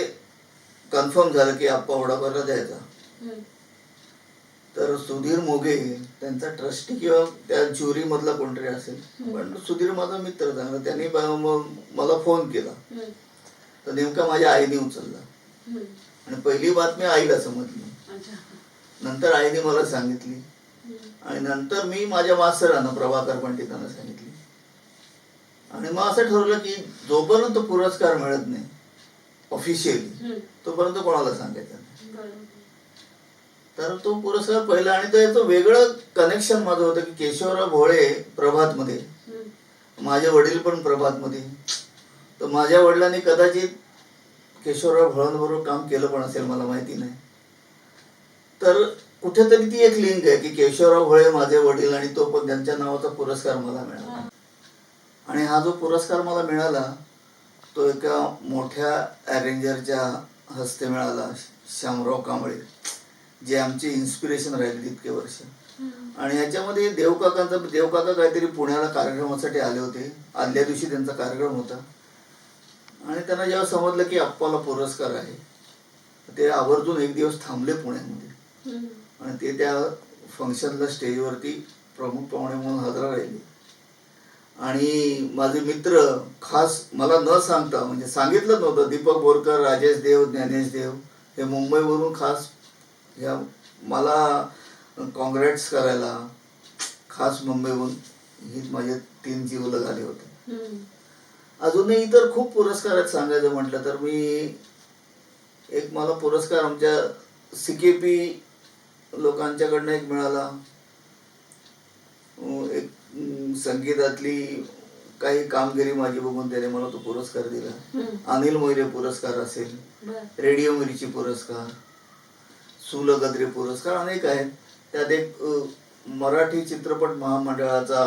कन्फर्म झालं की आप्पा वडाकरला द्यायचा, तर सुधीर मोगे त्यांचा ट्रस्टी किंवा त्या ज्युरी मधला कोणतरी असेल, पण सुधीर माझा मित्र चांगला, त्यांनी मला फोन केला. तर नेमका माझ्या आईने उचलला, आणि पहिली बातमी आईला समजली, नंतर आईने मला सांगितली, आणि नंतर मी माझ्या मास्तरांना प्रभाकर पंडितांना सांगितली. आणि मग असं ठरवलं की जोपर्यंत पुरस्कार मिळत नाही ऑफिशियली, तोपर्यंत कोणाला सांगायचं नाही. तर तो पुरस्कार पहिला, आणि त्याचं वेगळं कनेक्शन माझं होतं की केशवराव भोळे प्रभातमध्ये, माझे वडील पण प्रभातमध्ये, तर माझ्या वडिलांनी कदाचित केशवराव भोळांबरोबर काम केलं पण असेल, मला माहिती नाही. तर कुठेतरी ती एक लिंक आहे की केशवराव भोळे माझे वडील, आणि तो पण त्यांच्या नावाचा पुरस्कार मला मिळाला. आणि हा जो पुरस्कार मला मिळाला तो एका मोठ्या अरेंजरच्या हस्ते मिळाला, श्यामराव कांबळे, जे आमचे इन्स्पिरेशन राहिले इतके वर्ष. आणि ह्याच्यामध्ये देवकाका काहीतरी पुण्याला कार्यक्रमासाठी आले होते, आदल्या दिवशी त्यांचा कार्यक्रम होता. आणि त्यांना जेव्हा समजलं की आप्पाला पुरस्कार आहे, ते आवर्जून एक दिवस थांबले पुण्यामध्ये, आणि ते त्या फंक्शनला स्टेजवरती प्रमुख पाहुणे म्हणून हजर राहिले. आणि माझे मित्र खास मला न सांगता, म्हणजे सांगितलं नव्हतं, दीपक बोरकर, राजेश देव, ज्ञानेश देव, हे मुंबईवरून खास ह्या मला कॉंग्रॅट्स करायला खास मुंबईहून ही माझे 3 जीवलग आले होते. अजूनही इतर खूप पुरस्कार आहेत सांगायचं म्हटलं तर. एक मला पुरस्कार आमच्या CKP लोकांच्याकडनं एक मिळाला, एक संगीतातली काही कामगिरी माझी बघून त्याने मला तो पुरस्कार दिला. अनिल मोहिरे पुरस्कार असेल, रेडिओ मिरची पुरस्कार, सुलगद्रे पुरस्कार अनेक आहेत. त्यात एक मराठी चित्रपट महामंडळाचा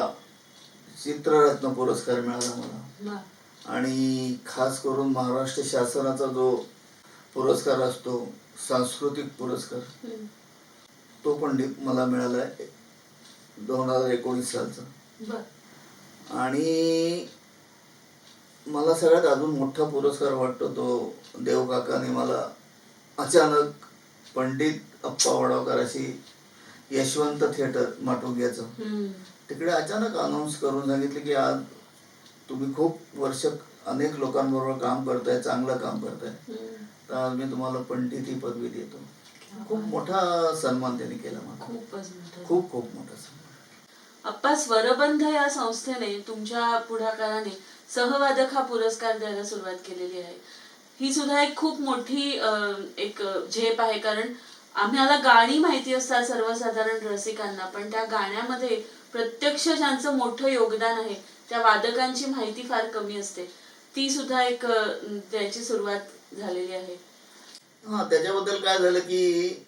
चित्ररत्न पुरस्कार मिळाला मला. आणि खास करून महाराष्ट्र शासनाचा जो पुरस्कार असतो सांस्कृतिक पुरस्कार, तो पण मला मिळाला आहे 2019 सालचा. आणि मला सगळ्यात अजून मोठा पुरस्कार वाटतो तो देवकाकाने मला अचानक पंडित अप्पा वडावकराशी यशवंत थिएटर माटुंग्याचं तिकडे अचानक अनाऊन्स करून सांगितले की आज तुम्ही खूप वर्ष अनेक लोकांबरोबर काम करताय, चांगलं काम करताय, तर आज मी तुम्हाला पंडित ही पदवी देतो. खूप मोठा सन्मान त्यांनी केला मला. खूप खूप मोठा सन्मान. अप्पा, स्वरबंध या संस्थेने तुमच्या पुढाकाराने सहवादक हा पुरस्कार द्यायला सुरुवात केलेली आहे. ही सुद्धा एक खूप मोठी एक झेप आहे, कारण आम्हाला गाणी माहिती असतात सर्वसाधारण रसिकांना, पण त्या गाण्यामध्ये प्रत्यक्ष ज्यांचं मोठं योगदान आहे त्या वादकांची माहिती फार कमी असते. ती सुद्धा एक त्याची सुरुवात झालेली आहे. हा, त्याच्याबद्दल काय झालं की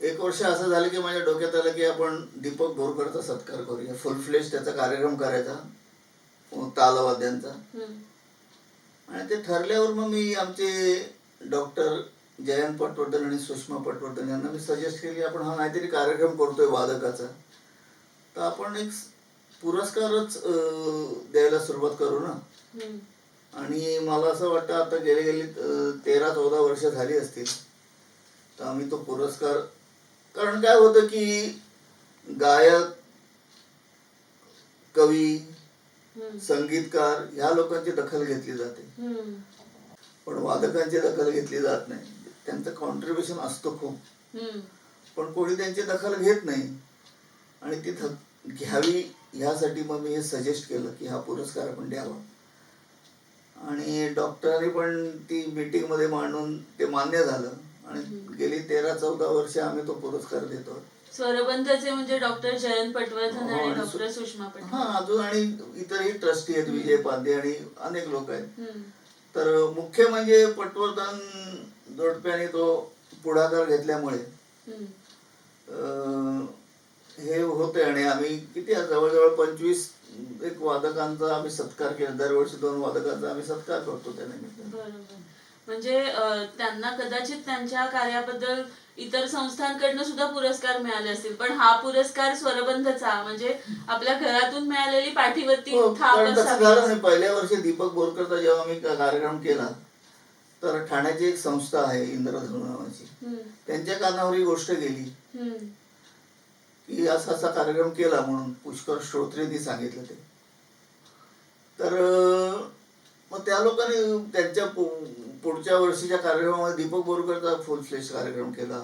एक वर्ष असं झालं की माझ्या डोक्यात आलं की आपण दीपक बोरकरचा सत्कार करूया, फुल फ्लेश त्याचा कार्यक्रम करायचा तालवाद्यांचा. आणि ते ठरल्यावर मग मी आमचे डॉक्टर जयंत पटवर्धन आणि सुषमा पटवर्धन यांना मी सजेस्ट केली, आपण हा नाहीतरी कार्यक्रम करतोय वादकाचा, तर आपण एक पुरस्कारच द्यायला सुरुवात करू ना. आणि मला असं वाटतं आता गेली 13-14 वर्ष झाली असतील तर आम्ही तो पुरस्कार, कारण काय होतं की गायक, कवी, संगीतकार ह्या लोकांची दखल घेतली जाते, पण वादकांची दखल घेतली जात नाही. त्यांचं कॉन्ट्रीब्युशन असतं खूप, पण कोणी त्यांची दखल घेत नाही. आणि ती घ्यावी ह्यासाठी मग मी हे सजेस्ट केलं की हा पुरस्कार आपण द्यावा. आणि डॉक्टरांनी पण ती मीटिंग मध्ये मांडून ते मान्य झालं आणि गेली 13-14 वर्ष आम्ही तो पुरस्कार देतो. स्वरबंधचे म्हणजे डॉक्टर जयंत पटवर्धन आणि डॉक्टर सुषमा पटवर्धन, हा, अजून आणि इतरही ट्रस्टी आहेत, विजय पांडे आणि अनेक लोक आहेत. तर मुख्य म्हणजे पटवर्धन जोडप्याने तो पुढाकार घेतल्यामुळे हे होते. आणि आम्ही किती जवळजवळ 25 एक वादकांचा आम्ही सत्कार केला. दरवर्षी 2 वादकांचा आम्ही सत्कार करतो त्या निमित्ताने. बरोबर. म्हणजे त्यांना कदाचित त्यांच्या कार्याबद्दल इतर संस्थांकडनं सुद्धा पुरस्कार मिळाले असतील, पण हा पुरस्कार स्वरबंधचा म्हणजे आपल्या घरातून मिळालेली पाठीवरती थाप कारण तसं असावी. झालं नाही. पहिल्या वर्षी दीपक बोरकरचा जेव्हा मी कार्यक्रम केला तर ठाण्याची एक संस्था आहे इंद्रधनु नावाची, त्यांच्या कानावर ही गोष्ट गेली की असा असा कार्यक्रम केला म्हणून पुष्कर श्रोत्रेंनी सांगितलं ते. तर मग त्या लोकांनी त्यांच्या पुढच्या वर्षीच्या कार्यक्रमामध्ये दीपक बोरकरचा फुल फ्लेश कार्यक्रम केला.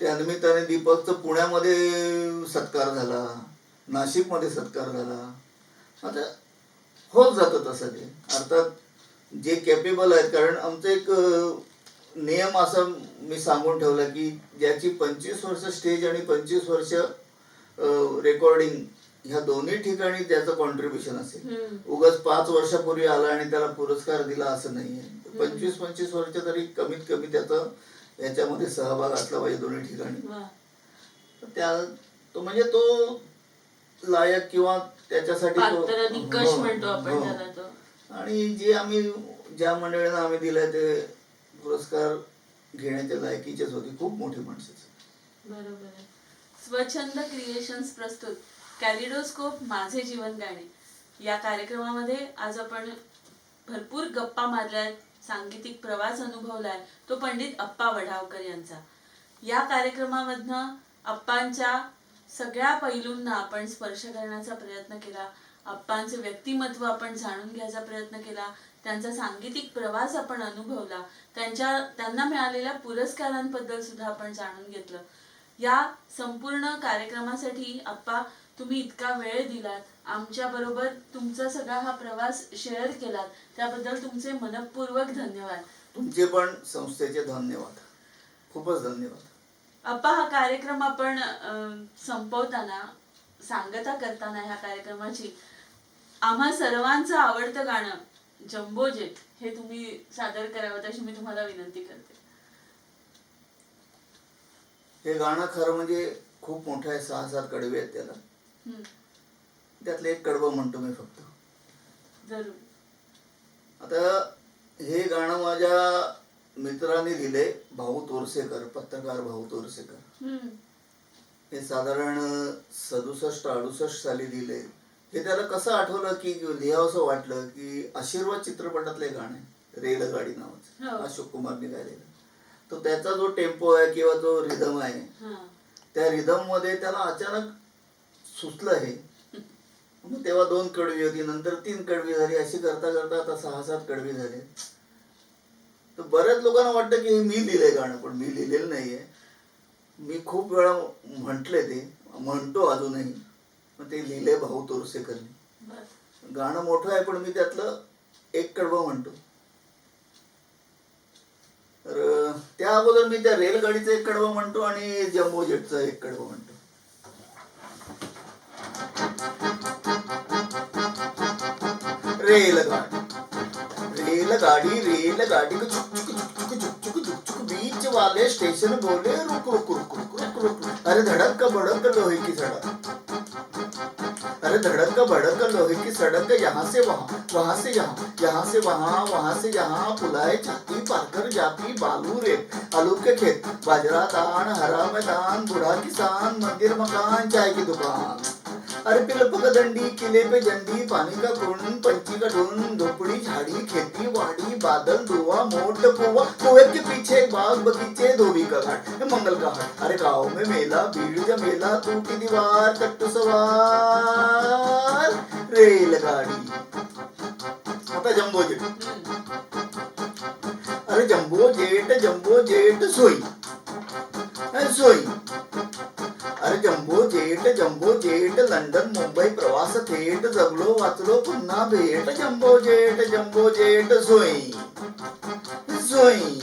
त्या निमित्ताने दीपकचं पुण्यामध्ये सत्कार झाला, नाशिकमध्ये सत्कार झाला. आता होत जातं तसं ते. अर्थात जे कॅपेबल आहेत, कारण आमचं एक नियम असा मी सांगून ठेवला की ज्याची 25 वर्ष स्टेज आणि 25 वर्ष रेकॉर्डिंग ह्या दोन्ही ठिकाणी त्याचं कॉन्ट्रीब्युशन असेल. उगाच 5 वर्षापूर्वी आला आणि त्याला पुरस्कार दिला असं नाहीये. 25-25 वर्ष तरी कमीत कमी त्याचं याच्यामध्ये सहभाग असला पाहिजे दोन्ही ठिकाणी. त्या तो म्हणजे तो लायक किंवा त्याच्यासाठी निकष म्हणतो आपण त्याला तो. आणि जे आम्ही ज्या मंडळींना आम्ही दिलाय ते पुरस्कार घेण्याच्या लायकीचेच होते, खूप मोठी माणसं. बरोबर आहे. स्वच्छंद क्रिएशन्स प्रस्तुत कॅलिडोस्कोप माझे जीवन गाणे या कार्यक्रमामध्ये आज आपण भरपूर गप्पा मारल्यात, सांगीतिक प्रवास अनुभवलाय, तो पंडित अप्पा वढावकर यांचा. या कार्यक्रमामधनं अप्पांच्या सगळ्या पैलूंना आपण स्पर्श करण्याचा प्रयत्न केला, अप्पांचं व्यक्तिमत्व आपण जाणून घ्यायचा प्रयत्न केला, त्यांचा सांगीतिक प्रवास आपण अनुभवला, त्यांना मिळालेल्या पुरस्कारांबद्दल सुद्धा आपण जाणून घेतलं. या संपूर्ण कार्यक्रमासाठी अप्पा तुम्ही इतका वेळ दिलात, आमच्या बरोबर तुमचा सगळा हा प्रवास शेअर केलात, त्याबद्दल तुमचे मनपूर्वक धन्यवाद. तुमचे पण संस्थेचे धन्यवाद, खूपच धन्यवाद. अप्पा, हा कार्यक्रम आपण संपवताना, सांगता करताना ह्या कार्यक्रमाची आम्हा सर्वांचं आवडतं गाणं जम्बो जेट हे तुम्ही सादर करावं अशी मी तुम्हाला विनंती करते. हे गाणं खरं म्हणजे खूप मोठं आहे, 6-7 कडवे आहेत त्याला. त्यातलं एक कडवं म्हणतो मी फक्त. जरूर. आता हे गाणं माझ्या मित्राने लिहिले, भाऊ तोरसेकर, पत्रकार भाऊ तोरसेकर. हम्म. हे साधारण 67-68 साली लिहिले. हे त्याला कसं आठवलं की लिहावंसं वाटलं की आशीर्वाद चित्रपटातले गाणे, रेलगाडी नावाचं, हो. अशोक कुमारने गायलेलं. तो त्याचा जो टेम्पो आहे किंवा जो रिदम आहे, हा. त्या रिदम मध्ये त्याला अचानक सुचलं हे. मग तेव्हा 2 कडवी होती, नंतर 3 कडवी झाली, अशी करता करता आता 6-7 कडवी झाले. तर बऱ्याच लोकांना वाटतं की हे मी लिहिलंय गाणं, पण मी लिहिलेलं नाहीये. मी खूप वेळा म्हटले, ते म्हणतो अजूनही. मग ते लिहिले भाऊ तोरसेकरनी. बरं. गाणं मोठं आहे, पण मी त्यातलं एक कडवं म्हणतो. तर त्या अगोदर मी त्या रेलगाडीचं एक कडवं म्हणतो आणि जम्बो जेटचं एक कडवं म्हणतो. रेलगाड़ी रेलगाड़ी को चुक चुक चुक चुक चुक चुक चुक चुक बीच वाले स्टेशन बोले रुक रुक रुक रुक रुक रुक. अरे धड़क का भड़क लोहे की सड़क, अरे धड़क का भड़क लोहे की सड़क, यहाँ से वहाँ, वहाँ से यहाँ, यहाँ से वहाँ, वहाँ से यहाँ, पुलाए छाती पार कर जाती बालू रे. आलू के खेत, बाजरा दान, हरा मैदान, बूढ़ा किसान, मंदिर मकान, चाय की दुकान. अरे पिलपक दंडी, किले पे झंडी, पानी का कुंड, पंछी का ढूंढ, झोपड़ी झाड़ी, खेती बाड़ी, बादल धुआं, मोट कुआं, कुएं के पीछे बाग बगीचे, धोबी का घाट, मंगल का हाट. अरे गाँव में मेला, भीड़ जमेला, टूटी दीवार, कट्टू सवार, रेलगाड़ी. आता जम्बो जेट. अरे जम्बो जेट सोई सोई. अरे जम्बो जेट लंडन मुंबई प्रवास थेट, जगलो वाचलो पुन्हा भेट. जम्बो जेट सोई सोई.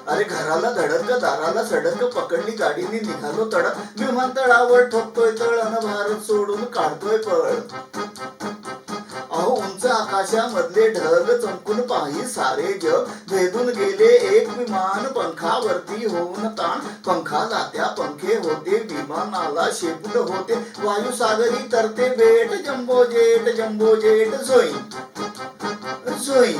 अरे घराला धडक, दाराला सडक, पकडली गाडीने निघालो तडक. विमानतळावर ठोकतोय तळ अन भारत सोडून काढतोय पळ. अहो उंच आकाशामधले ढग चमकून पाही सारे जग, भेदून गेले एक विमान पंखावरती होऊन ताण. पंखा जात्या पंखे होते, विमानाला शेपूट होते, वायुसागरी तरते बेट. जम्बो जेट सोई सोई.